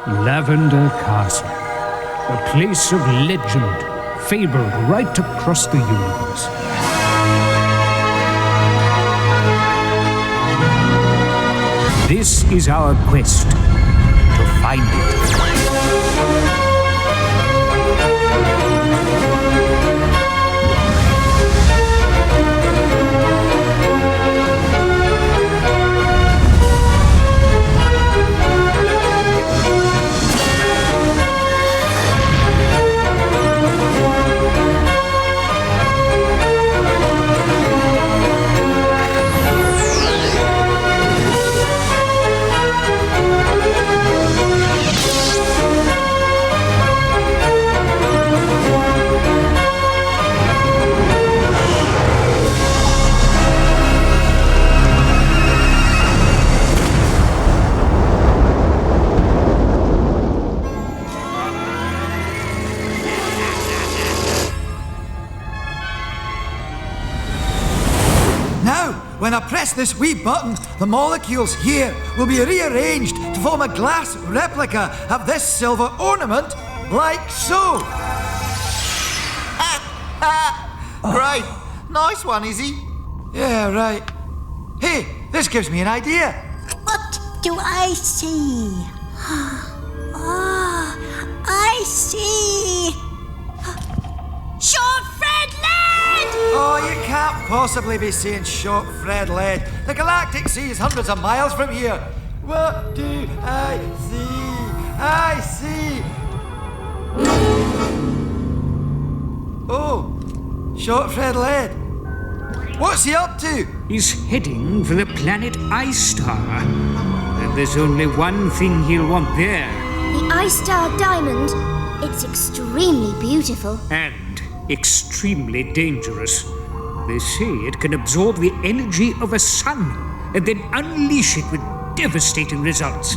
Lavender Castle, a place of legend, fabled right across the universe. This is our quest to find it. When I press this wee button, the molecules here will be rearranged to form a glass replica of this silver ornament, like so. Great. Nice one, Izzy. Yeah, right. Hey, this gives me an idea. What do I see? Oh, I see. Short Fred Lead! Oh, you can't possibly be seeing short Fred Lead. The galactic sea is hundreds of miles from here. What do I see? I see. Oh, short Fred Lead. What's he up to? He's heading for the planet Ice Star. And there's only one thing he'll want there. The Ice Star Diamond. It's extremely beautiful. And extremely dangerous. They say it can absorb the energy of a sun and then unleash it with devastating results.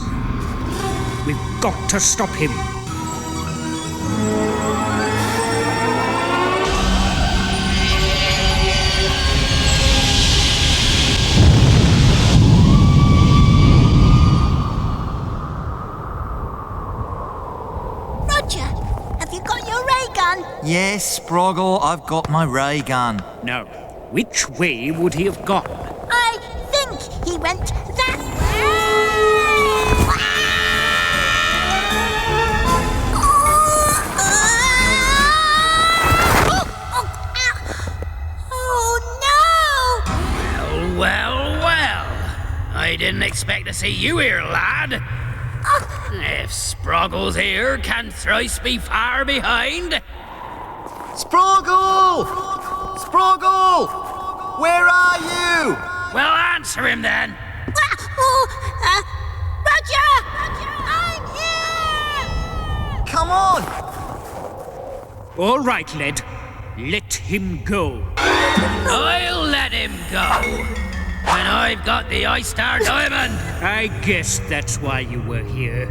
We've got to stop him. Roger, have you got your ray gun? Yes, Sproggle, I've got my ray gun. Now, which way would he have gone? I think he went that way. Oh no! Well. I didn't expect to see you here, lad. If Sproggle's here, can thrice be far behind? Sproggle! Sproggle! Where are you? Well, answer him then. Roger! I'm here! Come on! All right, Led. Let him go. I'll let him go. When I've got the Ice Star Diamond. I guess that's why you were here.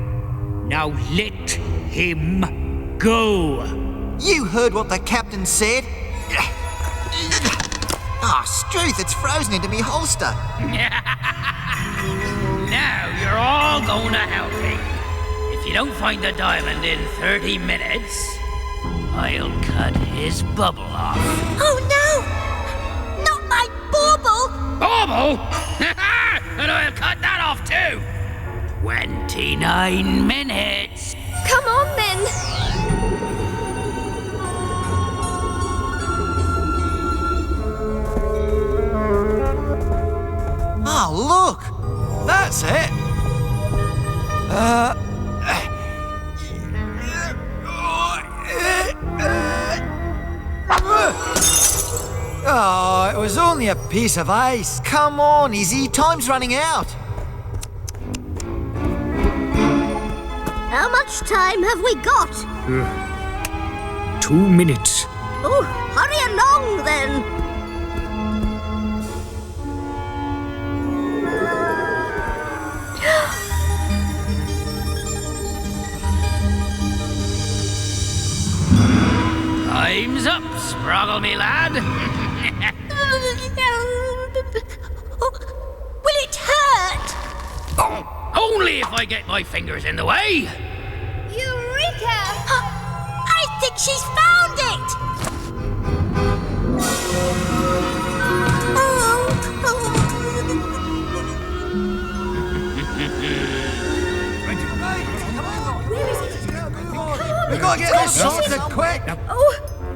Now let him go. You heard what the captain said? Struth, it's frozen into me holster. Now you're all going to help me. If you don't find the diamond in 30 minutes, I'll cut his bubble off. Oh no! Not my bauble! Bauble? And I'll cut that off too. 29 minutes. Come on then. Oh, look! That's it. Oh, it was only a piece of ice. Come on, Izzy, time's running out. How much time have we got? 2 minutes. Oh, hurry along then. Time's up, Sproggle, me lad. Will it hurt? Oh, only if I get my fingers in the way. Eureka! I think she's found it! We gotta get this sorted quick.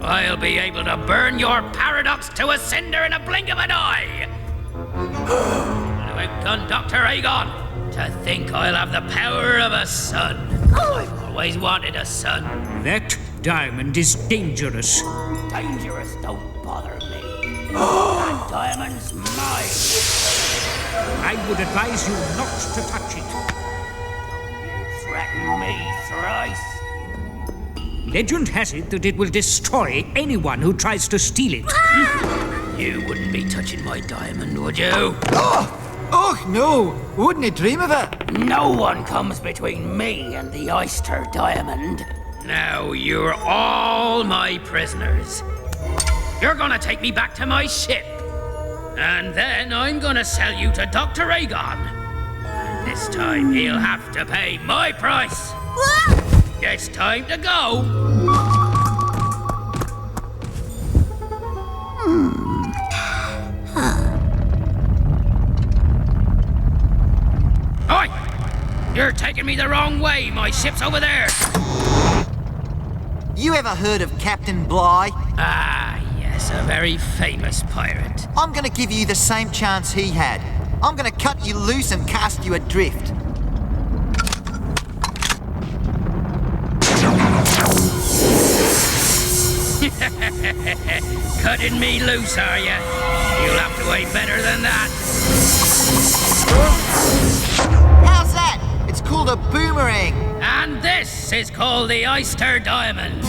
I'll be able to burn your paradox to a cinder in a blink of an eye. Well done, Dr. Aegon. To think I'll have the power of a son. I've always wanted a son. That diamond is dangerous. Dangerous don't bother me. That diamond's mine. I would advise you not to touch it. You threaten me thrice. Legend has it that it will destroy anyone who tries to steal it. You wouldn't be touching my diamond, would you? Oh, no. Wouldn't he dream of it? No one comes between me and the oyster diamond. Now you're all my prisoners. You're gonna take me back to my ship. And then I'm gonna sell you to Dr. Aegon. And this time he'll have to pay my price. It's time to go. Oi! You're taking me the wrong way. My ship's over there. You ever heard of Captain Bligh? Ah, yes, a very famous pirate. I'm gonna give you the same chance he had. I'm gonna cut you loose and cast you adrift. Cutting me loose, are you? You'll have to weigh better than that. How's that? It's called a boomerang. And this is called the oyster diamond.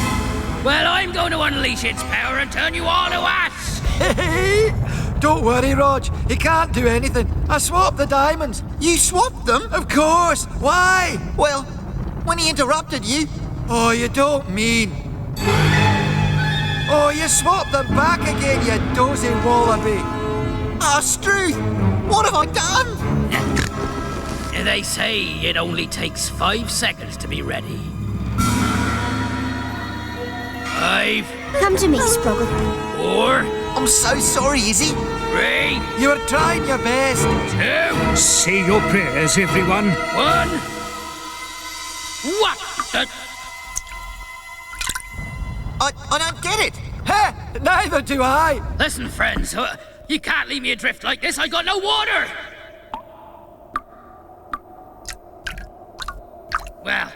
Well, I'm going to unleash its power and turn you all to ash. Hey, don't worry, Rog. He can't do anything. I swapped the diamonds. You swapped them? Of course. Why? Well, when he interrupted you. Oh, you don't mean... Oh, you swapped them back again, you dozy wallaby. Ah, Struth, what have I done? They say it only takes 5 seconds to be ready. 5. Come to me, Sproggle. 4. I'm so sorry, Izzy. 3. You were trying your best. 2. Say your prayers, everyone. 1. What the... I don't get it. Heh, neither do I. Listen, friends, you can't leave me adrift like this. I got no water. Well,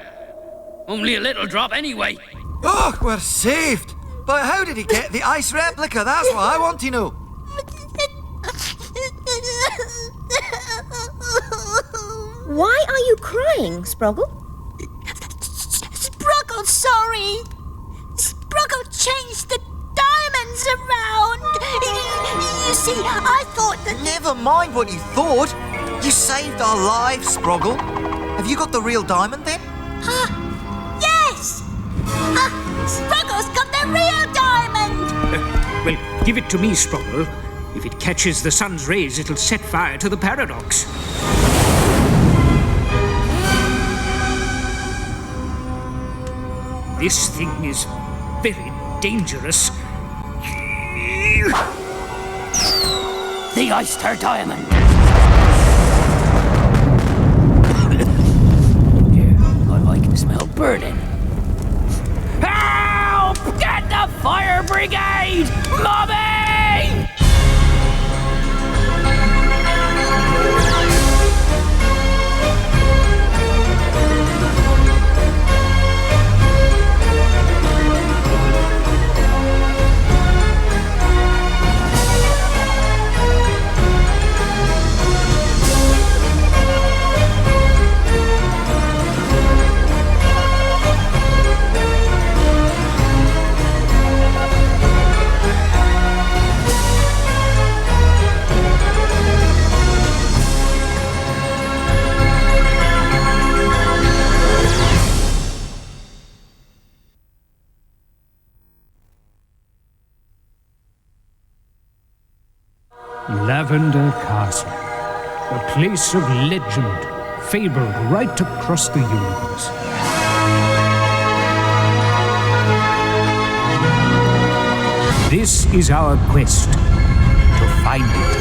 only a little drop anyway. Oh, we're saved. But how did he get the ice replica? That's what I want to know. Why are you crying, Sproggle? Sproggle, sorry. Sproggle changed the diamonds around. You see, I thought that... Never mind what you thought. You saved our lives, Sproggle. Have you got the real diamond then? Yes! Sproggle's got the real diamond! Well, give it to me, Sproggle. If it catches the sun's rays, it'll set fire to the paradox. This thing is very dangerous. The iced her diamond. I can smell burning. Help! Get the fire brigade! Mommy! Lavender Castle, a place of legend, fabled right across the universe. This is our quest to find it.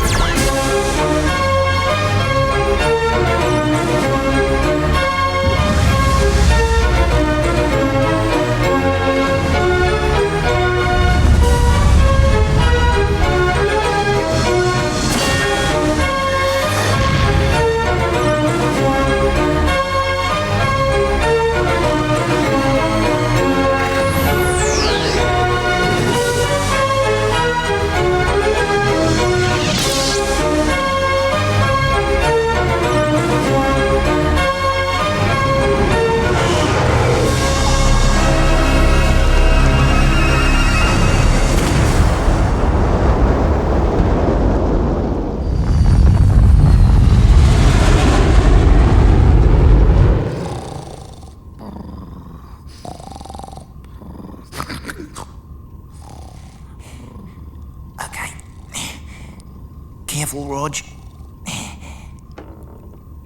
Careful, Rog.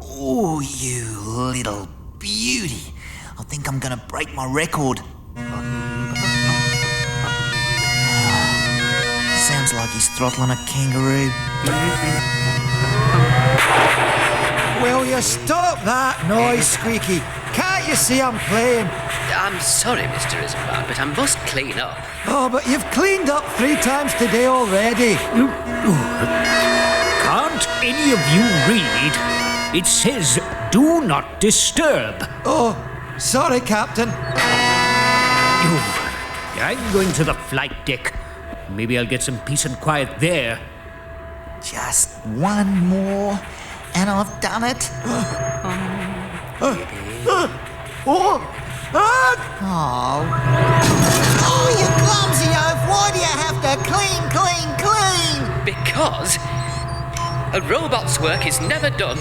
Oh, you little beauty. I think I'm gonna break my record. Sounds like he's throttling a kangaroo. Will you stop that noise, Squeaky? Can't you see I'm playing? I'm sorry, Mr. Isambard, but I must clean up. Oh, but you've cleaned up 3 times today already. Can't any of you read? It says, do not disturb. Oh, sorry, Captain. I'm going to the flight deck. Maybe I'll get some peace and quiet there. Just one more, and I've done it. Oh, you clumsy oaf! Why do you have to clean? Because a robot's work is never done.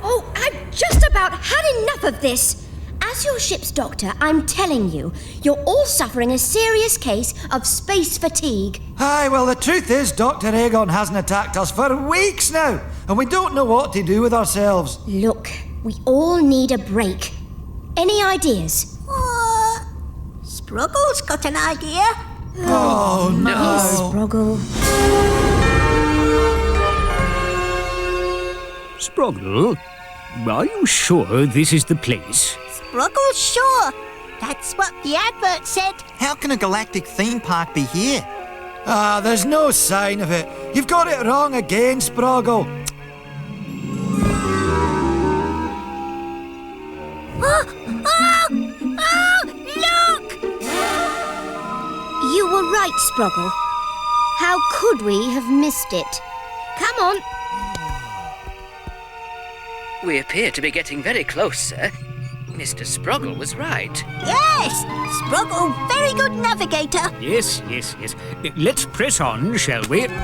Oh, I've just about had enough of this. As your ship's doctor, I'm telling you, you're all suffering a serious case of space fatigue. Aye, well, the truth is Dr. Aegon hasn't attacked us for weeks now, and we don't know what to do with ourselves. Look, we all need a break. Any ideas? Spruggle's got an idea. Oh, no. Yes, Sproggle. Sproggle, are you sure this is the place? Spruggle's sure. That's what the advert said. How can a galactic theme park be here? There's no sign of it. You've got it wrong again, Sproggle. Look! You were right, Sproggle. How could we have missed it? Come on. We appear to be getting very close, sir. Mr. Sproggle was right. Yes! Spruggle, very good navigator. Yes. Let's press on, shall we? Oh,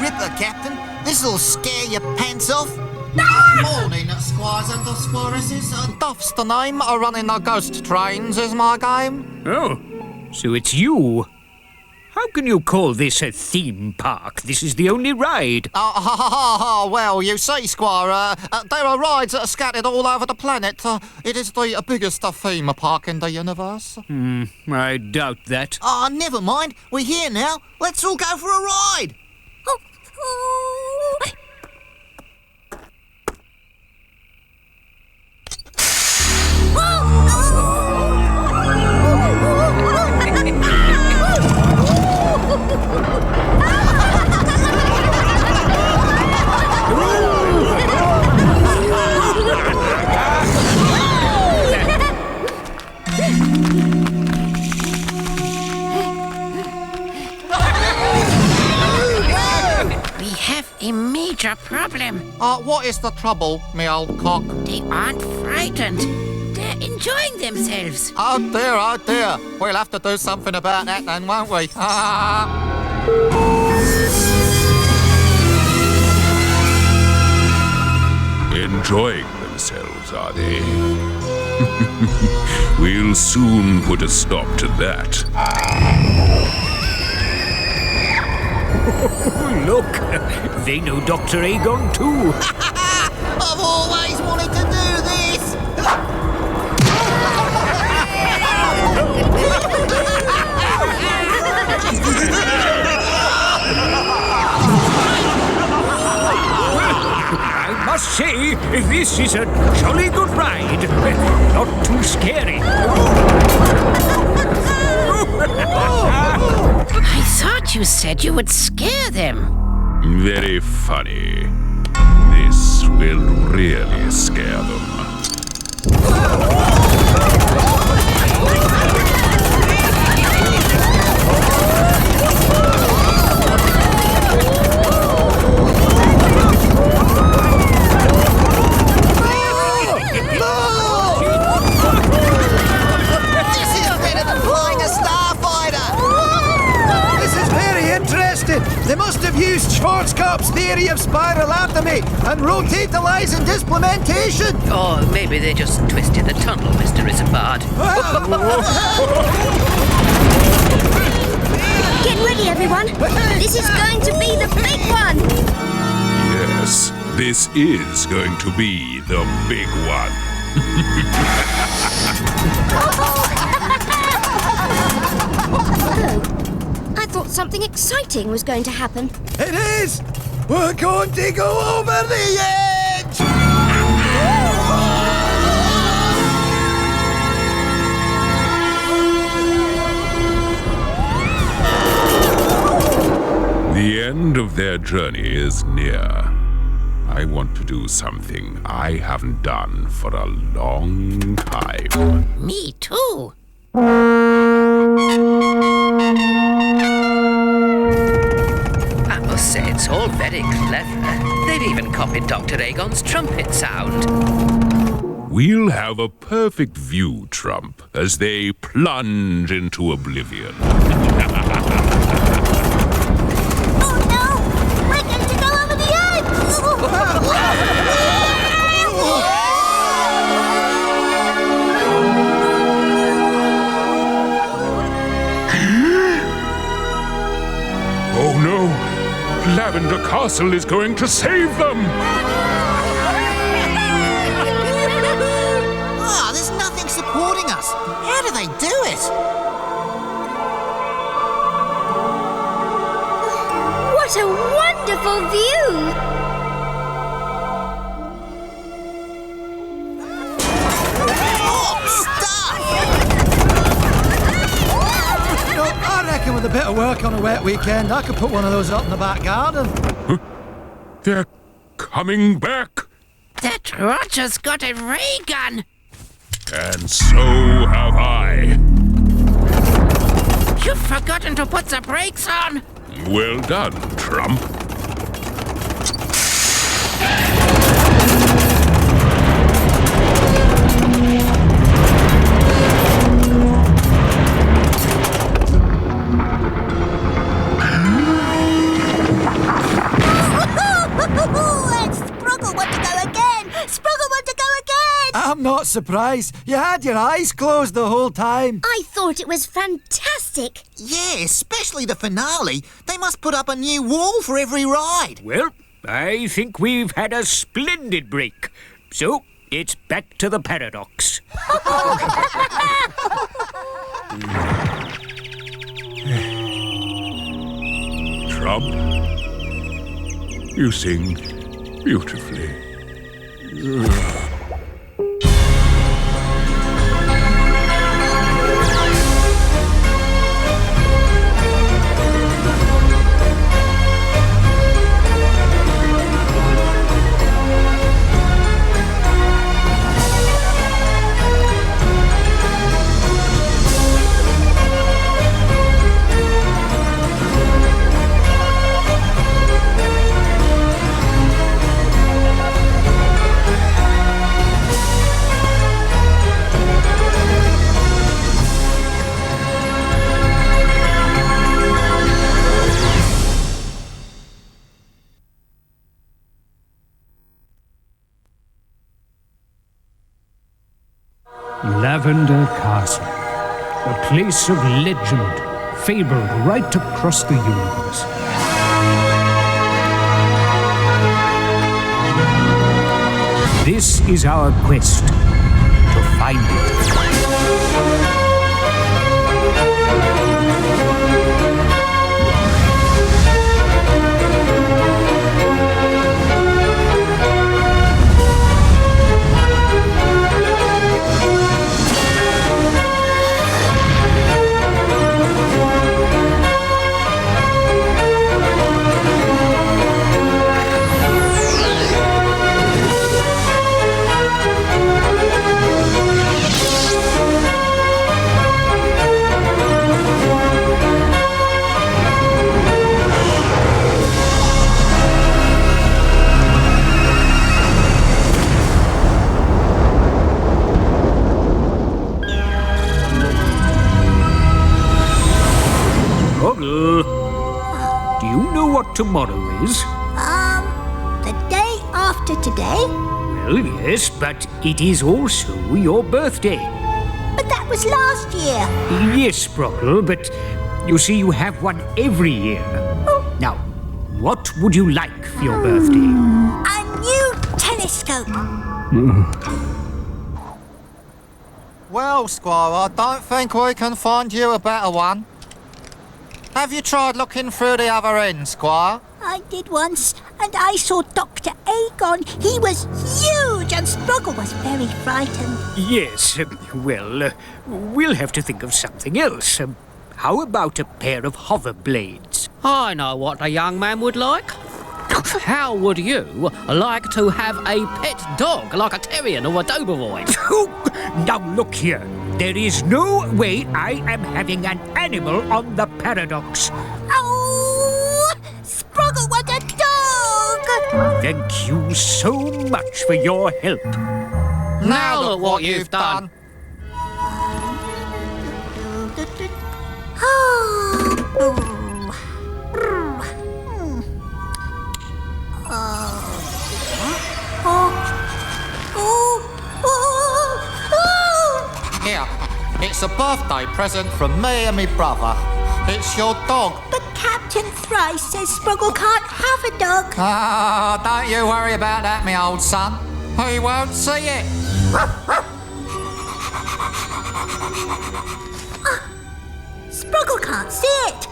Ripper, Captain. This'll scare your pants off. Morning, squires and squiresses. Duff's the name. Running the ghost trains is my game. Oh, so it's you. How can you call this a theme park? This is the only ride. Well, you see, Squire, there are rides that are scattered all over the planet. It is the biggest theme park in the universe. I doubt that. Never mind. We're here now. Let's all go for a ride. We have a major problem. What is the trouble, me old cock? They aren't frightened. They're enjoying themselves. Oh dear. We'll have to do something about that then, won't we? Enjoying themselves, are they? We'll soon put a stop to that. Look, they know Dr. Aegon too. I've always wanted to do this. I must say, this is a jolly good ride. Not too scary. I thought you said you would scare them. Very funny. This will really scare them. They must have used Schwarzkopf's theory of spiral anatomy and rotatalizing displementation. Or maybe they just twisted the tunnel, Mr. Isambard. Get ready, everyone. This is going to be the big one. Yes, this is going to be the big one. I thought something exciting was going to happen. It is! We're going to go over the edge! The end of their journey is near. I want to do something I haven't done for a long time. Me too. I must say it's all very clever. They've even copied Dr. Aegon's trumpet sound. We'll have a perfect view, Trump, as they plunge into oblivion. Oh no! Lavender Castle is going to save them! Ah, there's nothing supporting us. How do they do it? What a wonderful view! I reckon with a bit of work on a wet weekend, I could put one of those up in the back garden. Huh? They're coming back! That Roger's got a ray gun. And so have I. You've forgotten to put the brakes on. Well done, Trump. I'm not surprised. You had your eyes closed the whole time. I thought it was fantastic. Yeah, especially the finale. They must put up a new wall for every ride. Well, I think we've had a splendid break. So, it's back to the paradox. Trump, you sing beautifully. Lavender Castle, a place of legend, fabled right across the universe. This is our quest to find it. Do you know what tomorrow is? The day after today? Well, yes, but it is also your birthday. But that was last year. Yes, Brockle, but you see, you have one every year. Oh. Now, what would you like for your birthday? A new telescope. Well, Squire, I don't think we can find you a better one. Have you tried looking through the other end, Squire? I did once, and I saw Dr. Agon. He was huge, and Sproggle was very frightened. Yes, well, we'll have to think of something else. How about a pair of hover blades? I know what a young man would like. How would you like to have a pet dog like a terrier or a Doberman? Now look here. There is no way I am having an animal on the paradox. Oh! Sproggle was a dog! Thank you so much for your help. Now look what you've done. Here, it's a birthday present from me and my brother. It's your dog. But Captain Thrice says Sproggle can't have a dog. Ah, don't you worry about that, me old son. He won't see it. Sproggle can't see it.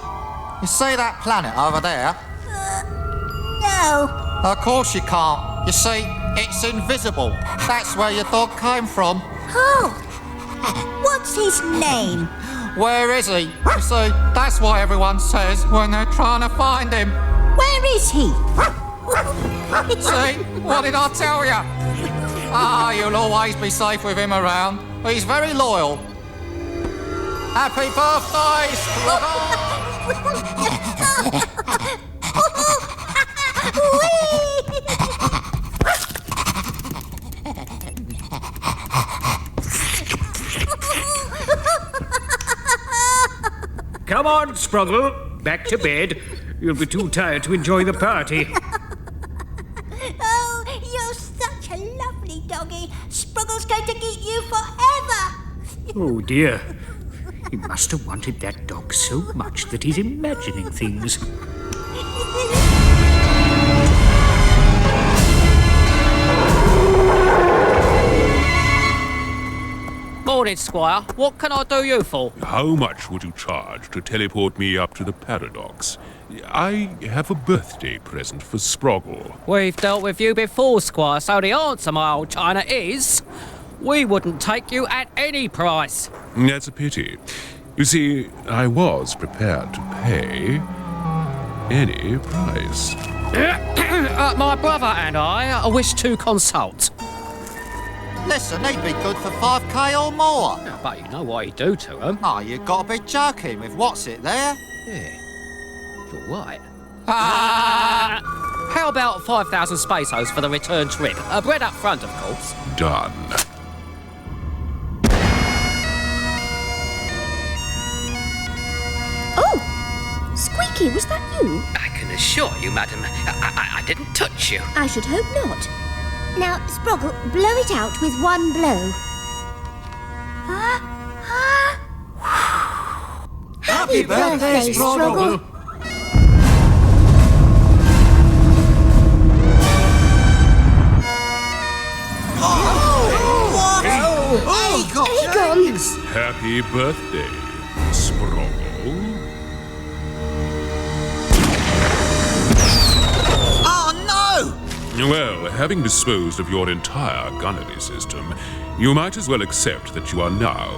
You see that planet over there? No. Of course you can't. You see, it's invisible. That's where your dog came from. Oh. What's his name? Where is he? You see, that's what everyone says when they're trying to find him. Where is he? See? What did I tell you? Ah, you'll always be safe with him around. He's very loyal. Happy birthday, Sproggle! Come on, Sproggle. Back to bed. You'll be too tired to enjoy the party. Oh, you're such a lovely doggy. Sproggle's going to eat you forever. Oh, dear. He must have wanted that dog so much that he's imagining things. Morning, Squire. What can I do you for? How much would you charge to teleport me up to the Paradox? I have a birthday present for Sproggle. We've dealt with you before, Squire, so the answer, my old China, is we wouldn't take you at any price. That's a pity. You see, I was prepared to pay any price. My brother and I wish to consult. Listen, he'd be good for 5k or more. Yeah, but you know what he'd do to him. Oh, you've got to be joking with what's it there? Yeah, you're right. How about 5,000 spaceos for the return trip? Bread up front, of course. Done. Oh! Squeaky, was that you? I can assure you, madam, I didn't touch you. I should hope not. Now, Sproggle, blow it out with one blow. Happy birthday, Sproggle! Egons! Happy birthday, Sproggle. Well, having disposed of your entire gunnery system, you might as well accept that you are now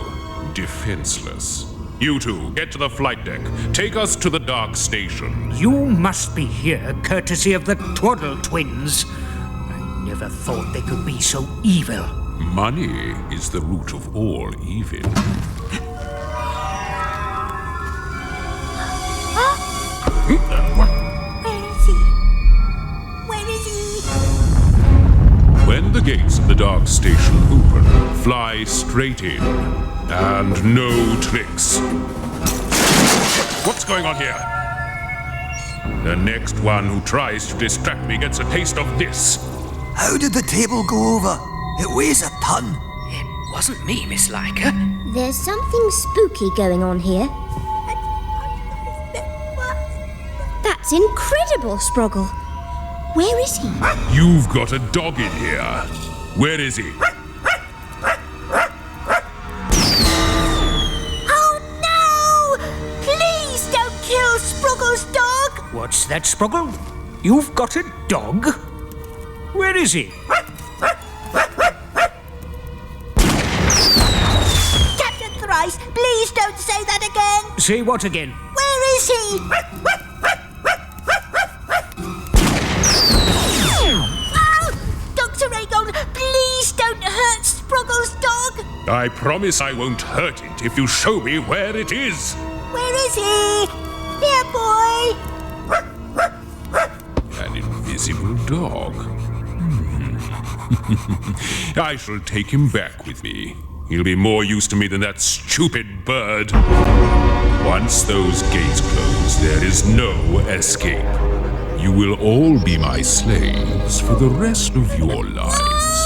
defenseless. You two, get to the flight deck. Take us to the Dark Station. You must be here courtesy of the Twaddle twins. I never thought they could be so evil. Money is the root of all evil. When the gates of the Dark Station open, fly straight in. And no tricks. What's going on here? The next one who tries to distract me gets a taste of this. How did the table go over? It weighs a ton. It wasn't me, Miss Leica. There's something spooky going on here. That's incredible, Sproggle. Where is he? You've got a dog in here. Where is he? Oh no! Please don't kill Sproggle's dog! What's that, Sproggle? You've got a dog? Where is he? Captain Thrice, please don't say that again! Say what again? Where is he? Dr. Aegon, please don't hurt Sproggle's dog! I promise I won't hurt it if you show me where it is. Where is he? Here, boy! An invisible dog. I shall take him back with me. He'll be more use to me than that stupid bird. Once those gates close, there is no escape. You will all be my slaves for the rest of your lives.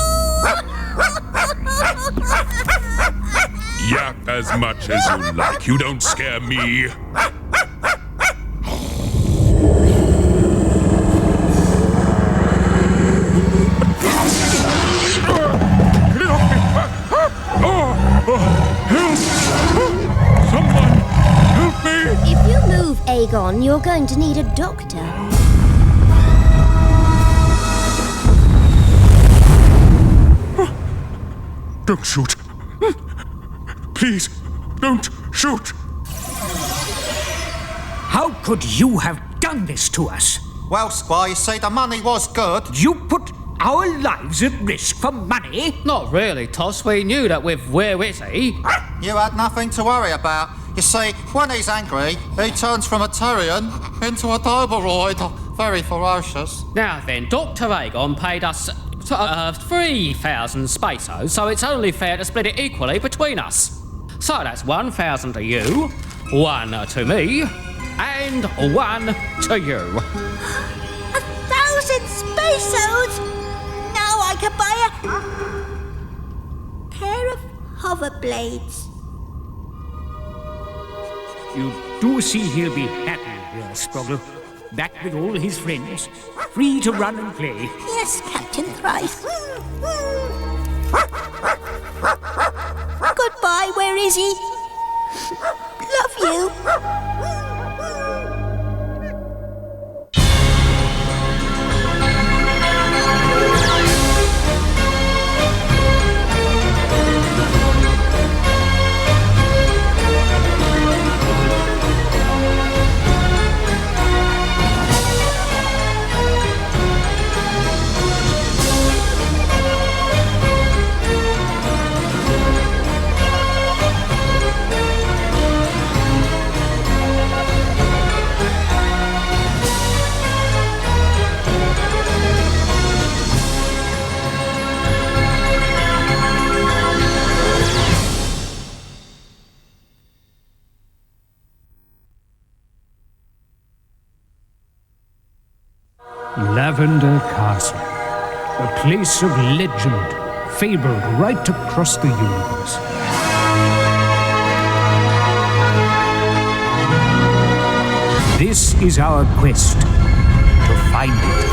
Yap as much as you like. You don't scare me. Aegon, you're going to need a doctor. Don't shoot. Please, don't shoot. How could you have done this to us? Well, Squire, you see, the money was good. You put our lives at risk for money? Not really, Toss. We knew that with Where Is He? You had nothing to worry about. You see, when he's angry, he turns from a Tyrion into a Doberoid. Very ferocious. Now then, Dr. Aegon paid us 3,000 spaceos, so it's only fair to split it equally between us. So that's 1,000 to you, 1 to me, and 1 to you. 1,000 spaceos? Now I can buy a pair of hoverblades. You do see he'll be happy here, Sproggle. Back with all his friends, free to run and play. Yes, Captain Thrice. Goodbye, where is he? Love you. Lavender Castle, a place of legend, fabled right across the universe. This is our quest to find it.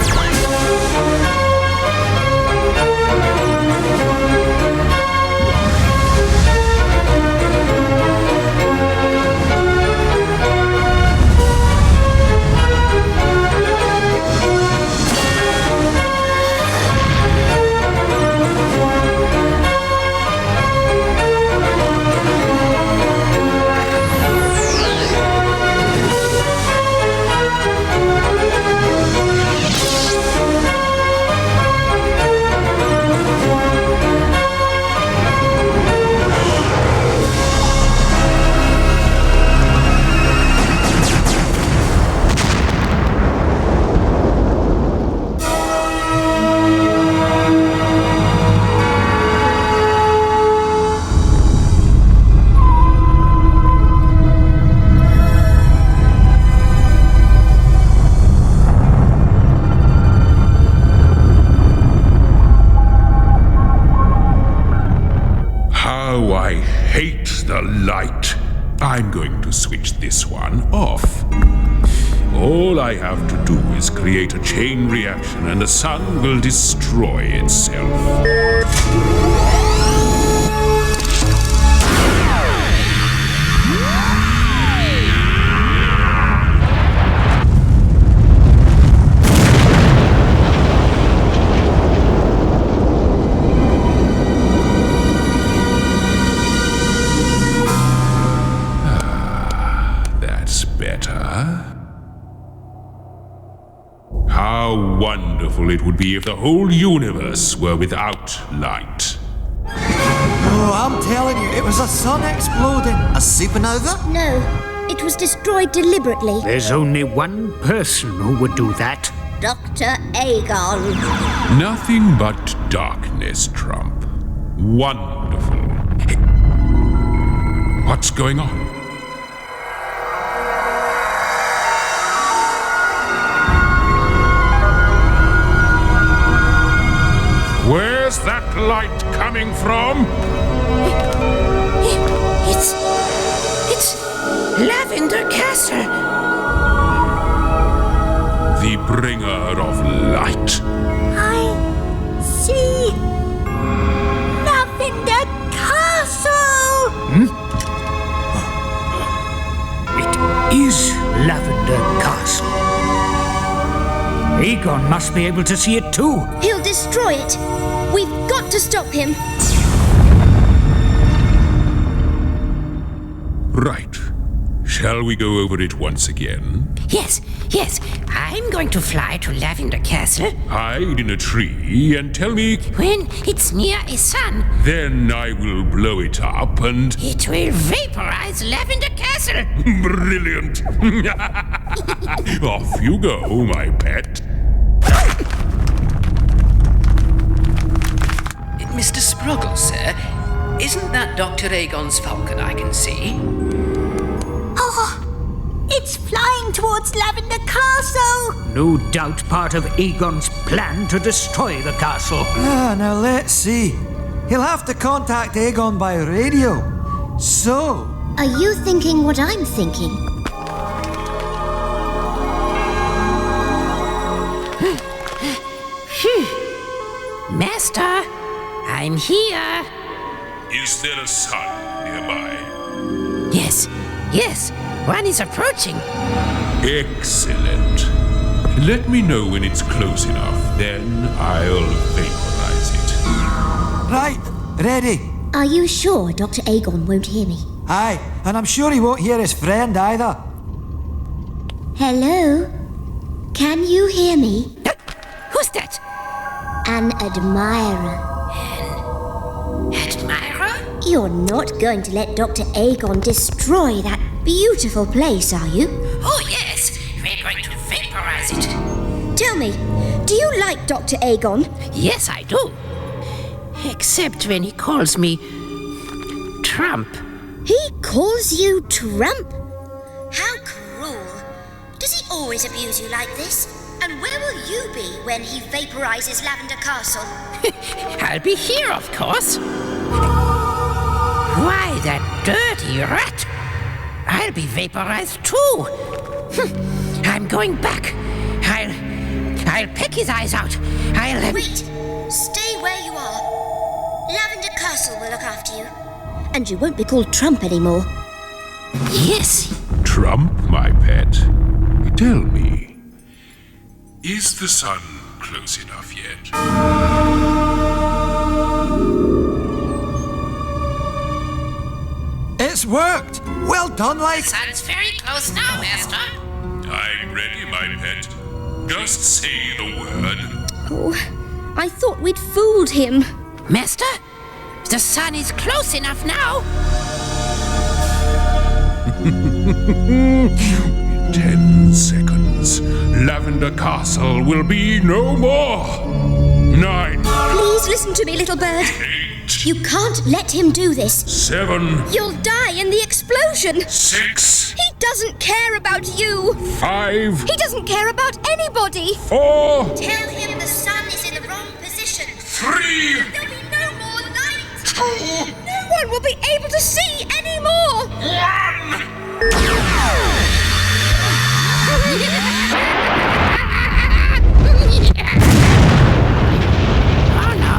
Light. I'm going to switch this one off. All I have to do is create a chain reaction and the sun will destroy itself. How wonderful it would be if the whole universe were without light. Oh, I'm telling you, it was a sun exploding. A supernova? No, it was destroyed deliberately. There's only one person who would do that. Dr. Aegon. Nothing but darkness, Trump. Wonderful. What's going on? Where's that light coming from? It's Lavender Castle. The bringer of light. I see Lavender Castle. It is Lavender Castle? Aegon must be able to see it too. He'll destroy it. We've got to stop him. Right. Shall we go over it once again? Yes. I'm going to fly to Lavender Castle. Hide in a tree and tell me... When it's near a sun, Then I will blow it up and... it will vaporize Lavender Castle. Brilliant! Off you go, my pet. Mr. Sproggle, sir, isn't that Dr. Aegon's falcon I can see? Oh, it's flying towards Lavender Castle. No doubt part of Aegon's plan to destroy the castle. Now let's see. He'll have to contact Aegon by radio. So, Are you thinking what I'm thinking? Master, I'm here. Is there a sun nearby? Yes, one is approaching. Excellent. Let me know when it's close enough, then I'll vaporize it. right, ready. Are you sure Dr. Aegon won't hear me? Aye, and I'm sure he won't hear his friend either. Hello? Can you hear me? Who's that? An admirer. Admirer? You're not going to let Dr. Aegon destroy that beautiful place, are you? Oh, yes. We're going to vaporize it. Tell me, do you like Dr. Aegon? Yes, I do. Except when he calls me Trump. He calls you Trump? How cruel. Does he always abuse you like this? And where will you be when he vaporizes Lavender Castle? I'll be here, of course. Why, that dirty rat! I'll be vaporized too. I'm going back. I'll peck his eyes out. Wait! Stay where you are. Lavender Castle will look after you. And you won't be called Trump anymore. Yes. Trump, my pet. Tell me, is the sun close enough yet? It's worked! Well done, like... The sun's very close now, Master. I'm ready, my pet. Just say the word. Oh, I thought we'd fooled him. Master, the sun is close enough now. 10 seconds. Lavender Castle will be no more. 9. Please listen to me, little bird. 8. You can't let him do this. 7. You'll die in the explosion. 6. He doesn't care about you. 5. He doesn't care about anybody. 4. Tell him the sun is in the wrong position. 3. There'll be no more light. 2. No one will be able to see anymore. 1. Oh no.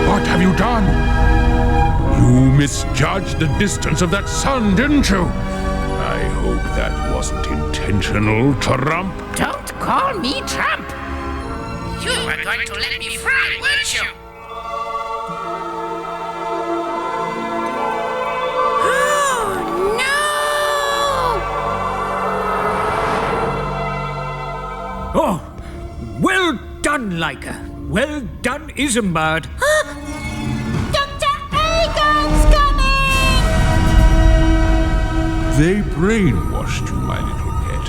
What have you done? You misjudged the distance of that sun, didn't you? I hope that wasn't intentional, Trump. Don't call me Trump. You were going to let me fly, weren't you? Oh, no! Oh, well done, Leica. Well done, Isambard. Dr. Aegon's coming! They brainwashed you, my little pet.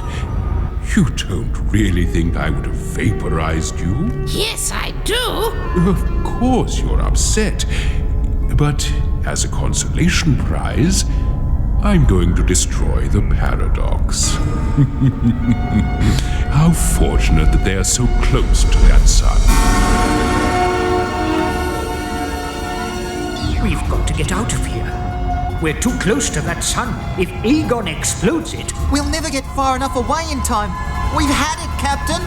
You don't really think I would have vaporized you? Yes, I do. Of course you're upset. But as a consolation prize, I'm going to destroy the paradox. How fortunate that they are so close to that sun. We've got to get out of here. We're too close to that sun. If Aegon explodes it... We'll never get far enough away in time. We've had it, Captain.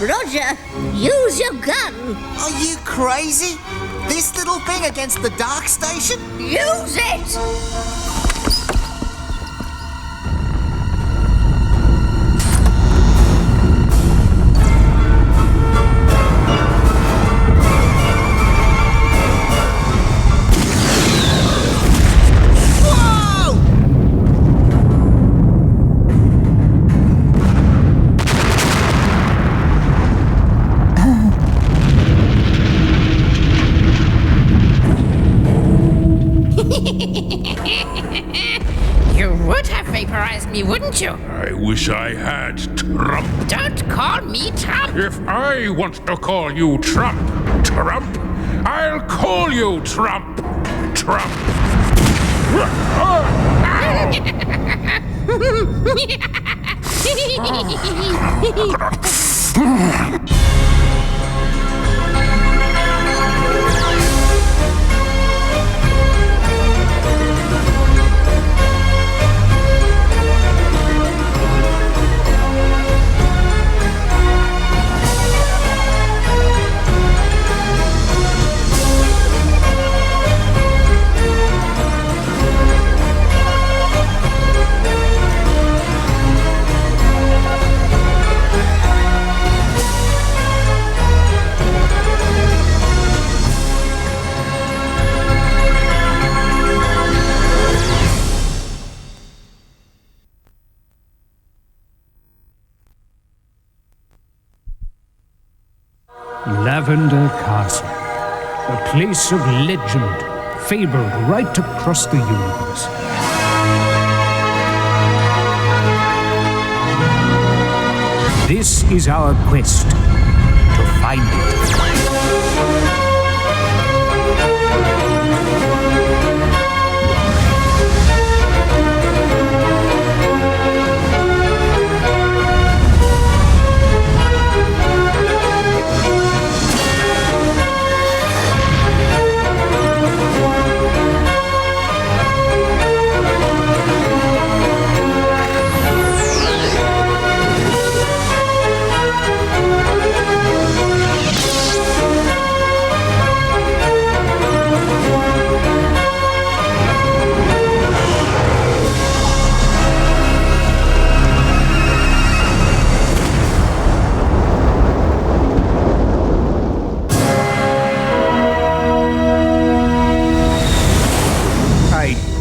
Roger, use your gun. Are you crazy? This little thing against the Dark Station? Use it! You would have vaporized me, wouldn't you? I wish I had, Trump. Don't call me Trump. If I want to call you Trump, I'll call you Trump. Lavender Castle, a place of legend, fabled right across the universe. This is our quest to find it.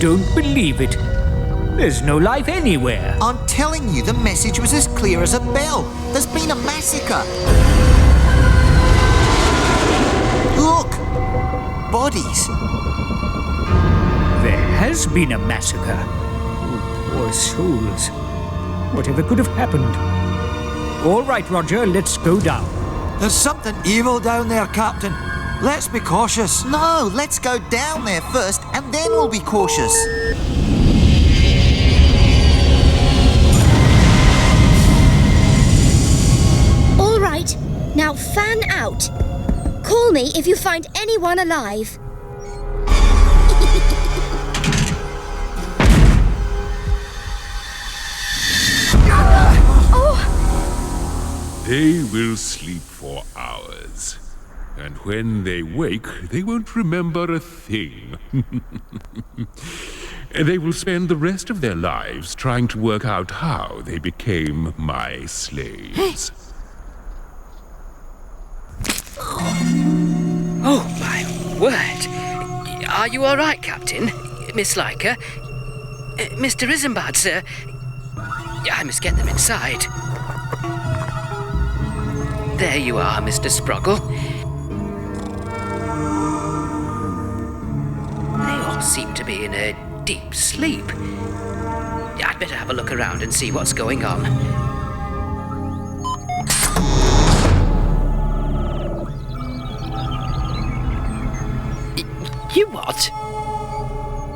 Don't believe it. There's no life anywhere. I'm telling you, the message was as clear as a bell. There's been a massacre. Look! Bodies. There has been a massacre. Oh, poor souls. Whatever could have happened? All right, Roger, let's go down. There's something evil down there, Captain. Let's be cautious. No, let's go down there first, and then we'll be cautious. All right, now fan out. Call me if you find anyone alive. They will sleep for hours. And when they wake, they won't remember a thing. They will spend the rest of their lives trying to work out how they became my slaves. Oh, my word. Are you all right, Captain? Miss Leica? Mr. Isambard, sir? I must get them inside. There you are, Mr. Sproggle. They all seem to be in a deep sleep. I'd better have a look around and see what's going on. You what?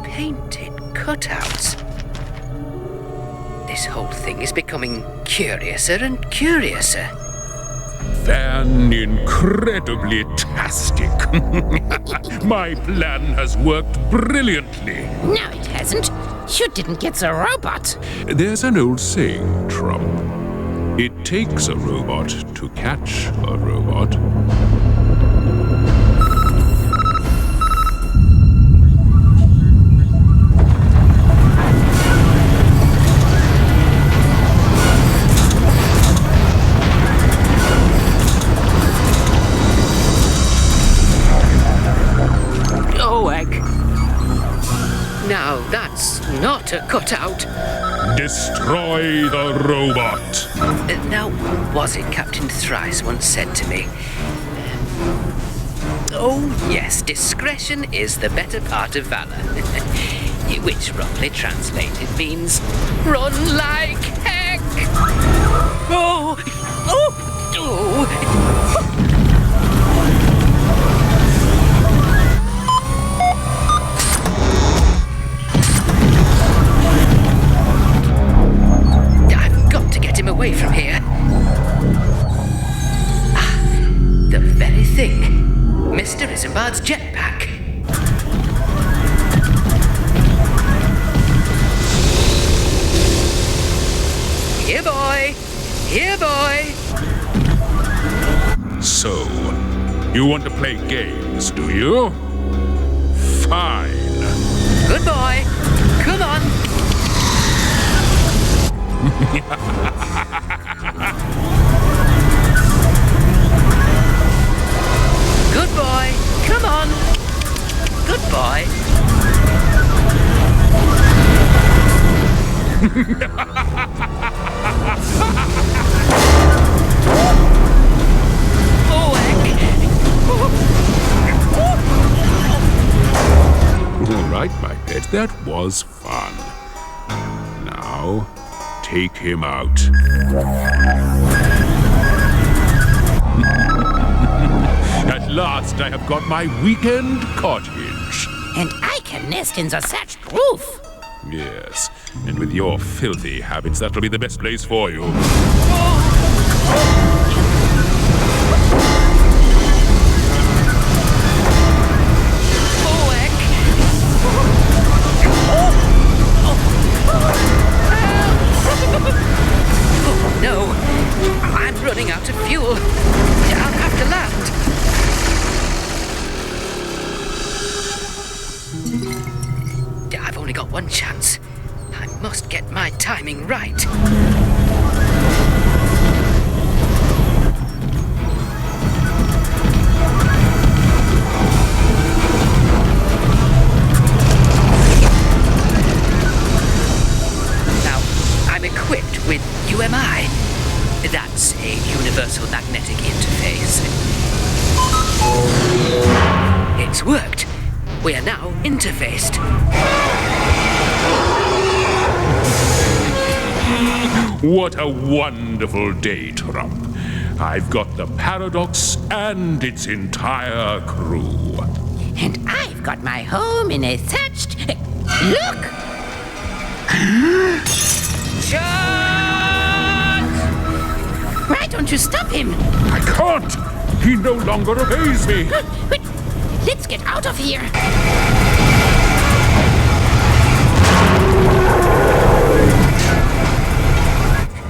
Painted cutouts. This whole thing is becoming curiouser and curiouser. Fan-incredibly-tastic. My plan has worked brilliantly. No, it hasn't. You didn't get the robot. There's an old saying, Trump. It takes a robot to catch a robot. Now that's not a cutout. Destroy the robot. Now, was it Captain Thrice once said to me? Oh, yes, discretion is the better part of valor. Which roughly translated means run like heck. Oh! Oh! Oh! Away from here. Ah, the very thing. Mr. Isambard's jetpack. Here, boy. Here, boy. So, you want to play games, do you? Fine. Good boy. Come on. Good boy. Come on. Good boy. All right, my pet, that was fun. Now, take him out. At last, I have got my weekend cottage. And I can nest in the thatched roof. Yes, and with your filthy habits, that'll be the best place for you. Oh, no. I'm running out of fuel. I'll have to land. I've only got one chance. I must get my timing right. Equipped with UMI. That's a Universal Magnetic Interface. It's worked. We are now interfaced. What a wonderful day, Trump. I've got the Paradox and its entire crew. And I've got my home in a thatched... Look! Shot! Why don't you stop him? I can't! He no longer obeys me! Wait, let's get out of here!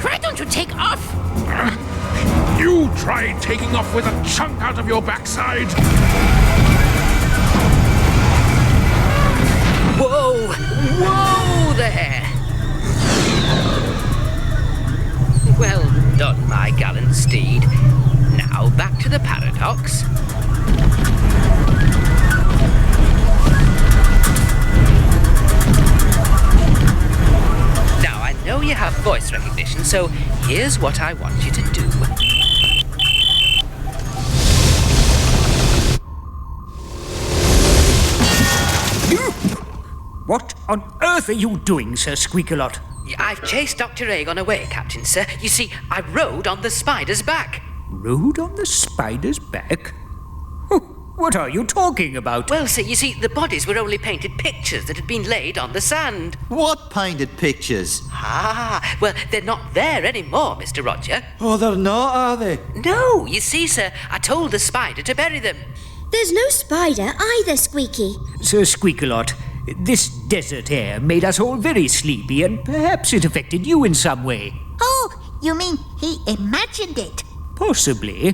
Why don't you take off? You try taking off with a chunk out of your backside! Whoa! Whoa there! Well done, my gallant steed. Now back to the Paradox. Now, I know you have voice recognition, so here's what I want you to do. What on earth are you doing, Sir Squeak-a-Lot? I've chased Dr. Aegon away, Captain, sir. You see, I rode on the spider's back. Rode on the spider's back? Oh, What are you talking about? Well, sir, you see, the bodies were only painted pictures that had been laid on the sand. What painted pictures? Ah, well, they're not there anymore, Mr. Roger. Oh, they're not, are they? No, you see, sir, I told the spider to bury them. There's no spider either, Squeaky. Sir Squeakalot, this desert air made us all very sleepy, and perhaps it affected you in some way. Oh, you mean he imagined it? Possibly.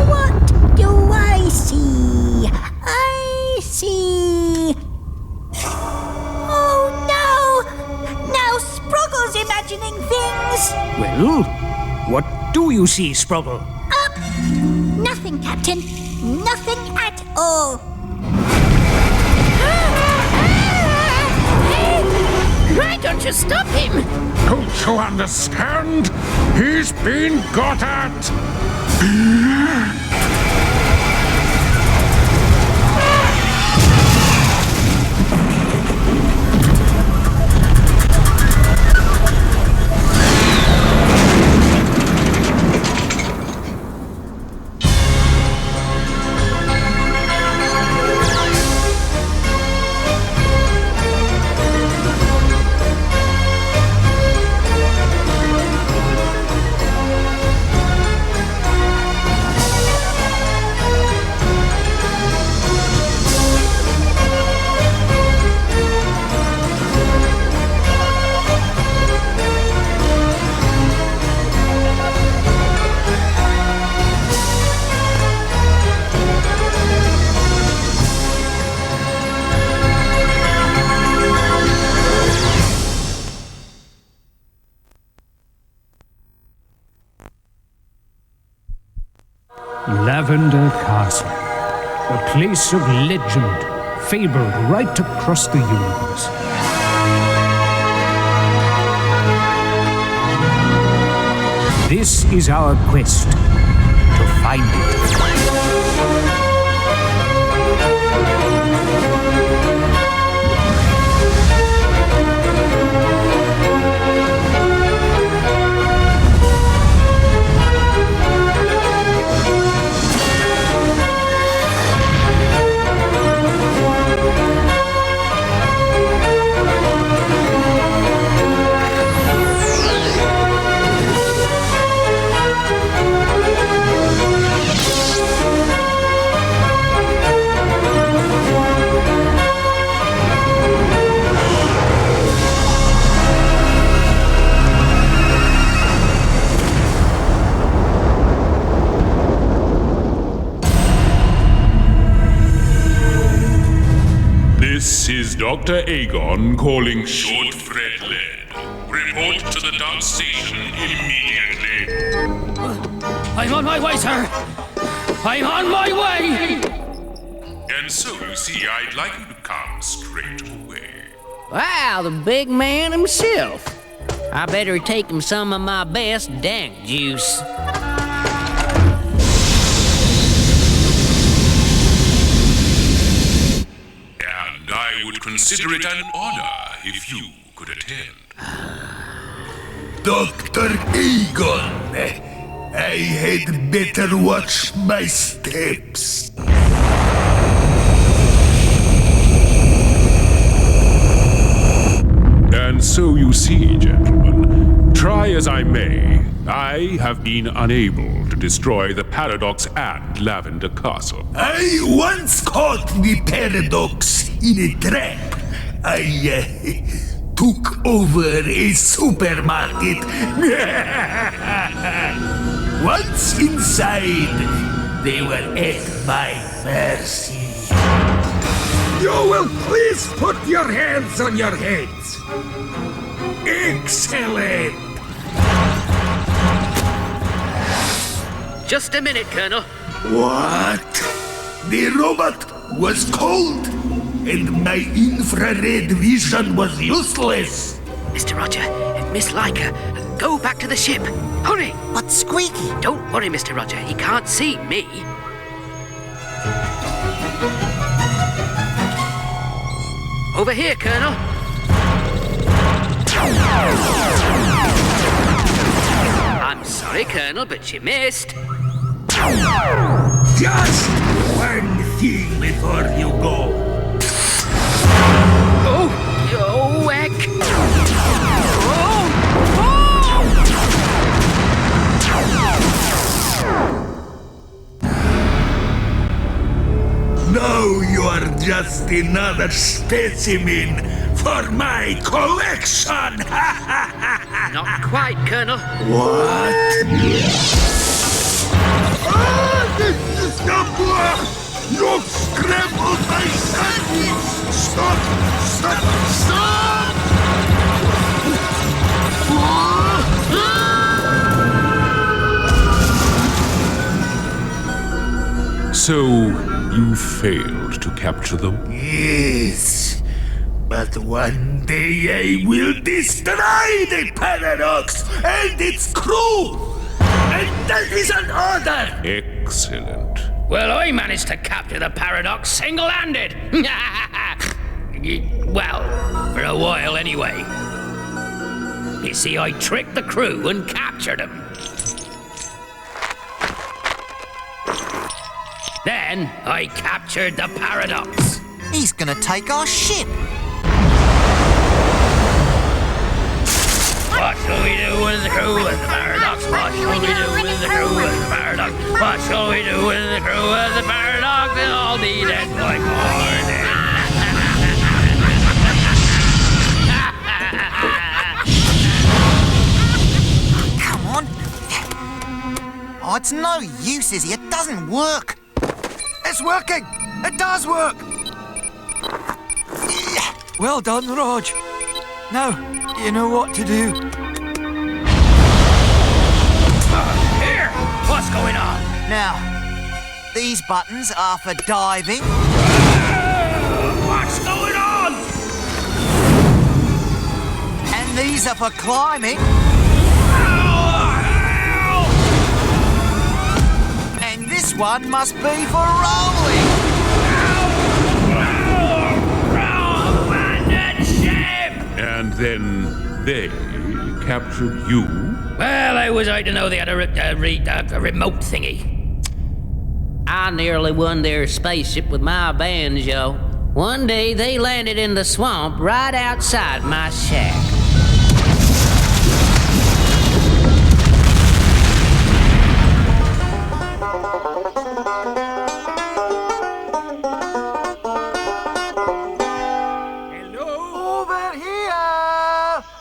What do I see? I see... Oh, no! Now Sproggle's imagining things! Well, what do you see, Sproggle? Nothing, Captain. Nothing at all. Why don't you stop him? Don't you understand? He's been got at! Lavender Castle, a place of legend, fabled right across the universe. This is our quest to find it. This is Dr. Aegon calling Short Fred Led. Report to the dark station immediately. I'm on my way, sir. I'm on my way. And so, you see, I'd like you to come straight away. Wow, the big man himself. I better take him some of my best dank juice. And I would consider it an honor if you could attend. Dr. Aegon, I had better watch my steps. And so you see, gentlemen, try as I may, I have been unable to destroy the Paradox and Lavender Castle. I once caught the Paradox in a trap. I took over a supermarket. Once inside, they were at my mercy. You will please put your hands on your heads. Excellent! Just a minute, Colonel. What? The robot was cold, and my infrared vision was useless. Mr. Roger, Miss Leica, go back to the ship. Hurry! But Squeaky... Don't worry, Mr. Roger. He can't see me. Over here, Colonel. I'm sorry, Colonel, but you missed. Just one thing before you go. Oh, heck. Now you are just another specimen for my collection! Not quite, Colonel. What? You scrambled my sandwich! Stop! Stop! Stop! So, you failed to capture them? Yes, but one day I will destroy the Paradox and its crew! And that is an order! Excellent. Well, I managed to capture the Paradox single-handed. Well, for a while anyway. You see, I tricked the crew and captured them. Then I captured the Paradox. He's gonna take our ship. What shall we do with the crew and the Paradox? What shall we do with the crew and the Paradox? What shall we do with the crew and the Paradox? They'll all be dead by morning. Come on. Oh, it's no use, Izzy. It doesn't work. It's working! It does work! Well done, Rog. Now, you know what to do. Here! What's going on? Now, these buttons are for diving. What's going on? And these are for climbing. And this one must be for rolling. And then they captured you? Well, I was out to know they had a remote thingy. I nearly won their spaceship with my banjo. One day they landed in the swamp right outside my shack.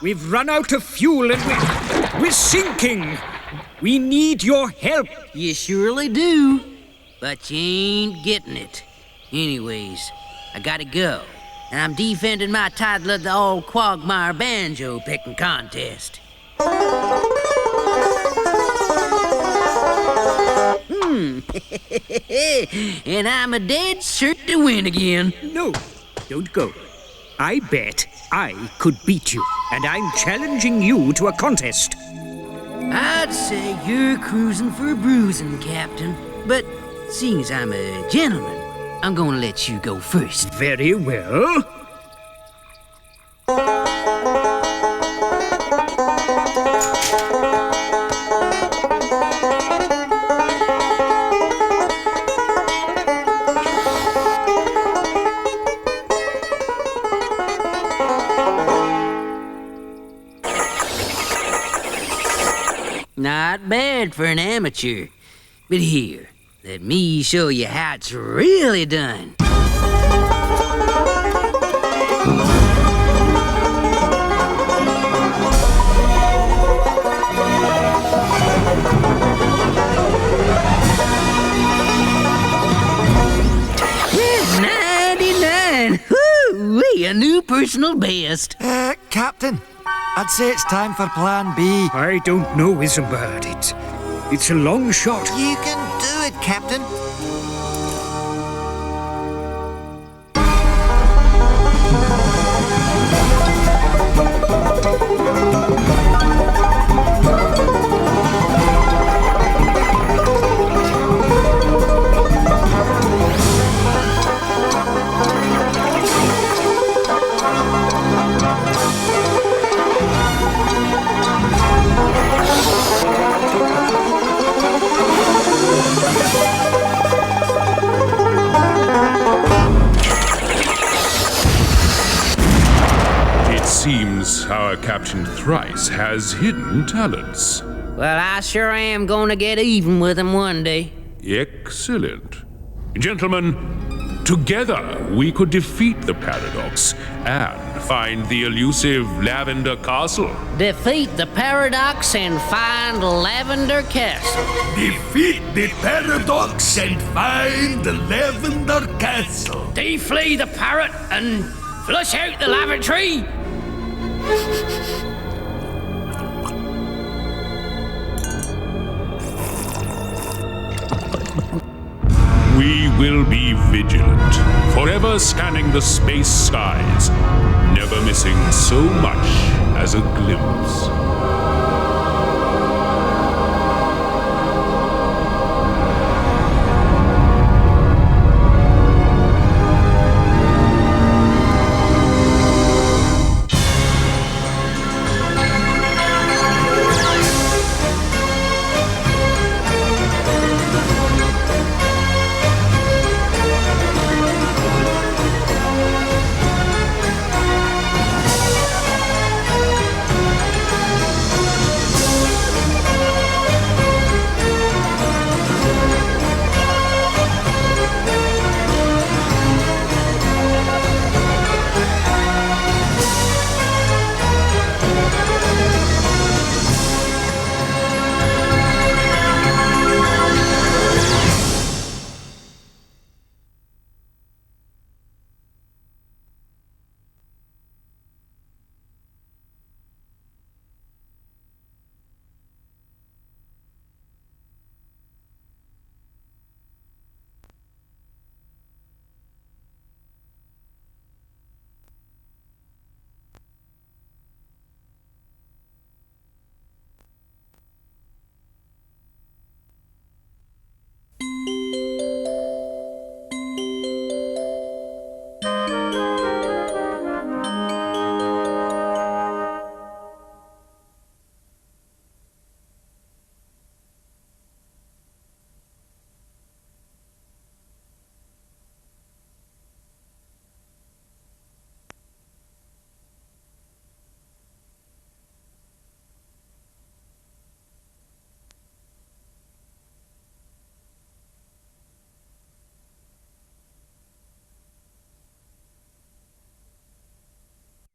We've run out of fuel and we're sinking. We need your help. You surely do, but you ain't getting it. Anyways, I gotta go, and I'm defending my title at the old Quagmire banjo picking contest. And I'm a dead cert to win again. No, don't go. I bet I could beat you, and I'm challenging you to a contest. I'd say you're cruising for bruising, Captain. But seeing as I'm a gentleman, I'm gonna let you go first. Very well. Not bad for an amateur. But here, let me show you how it's really done. $99. Woo-wee, a new personal best. Captain, I'd say it's time for Plan B. I don't know, Isambard. It's a long shot. You can do it, Captain. Captain Thrice has hidden talents. Well, I sure am gonna get even with him one day. Excellent. Gentlemen, together we could defeat the Paradox and find the elusive Lavender Castle. Defeat the Paradox and find Lavender Castle. Defeat the Paradox and find the Lavender Castle. Deflee the parrot and flush out the lavatory. We will be vigilant, forever scanning the space skies, never missing so much as a glimpse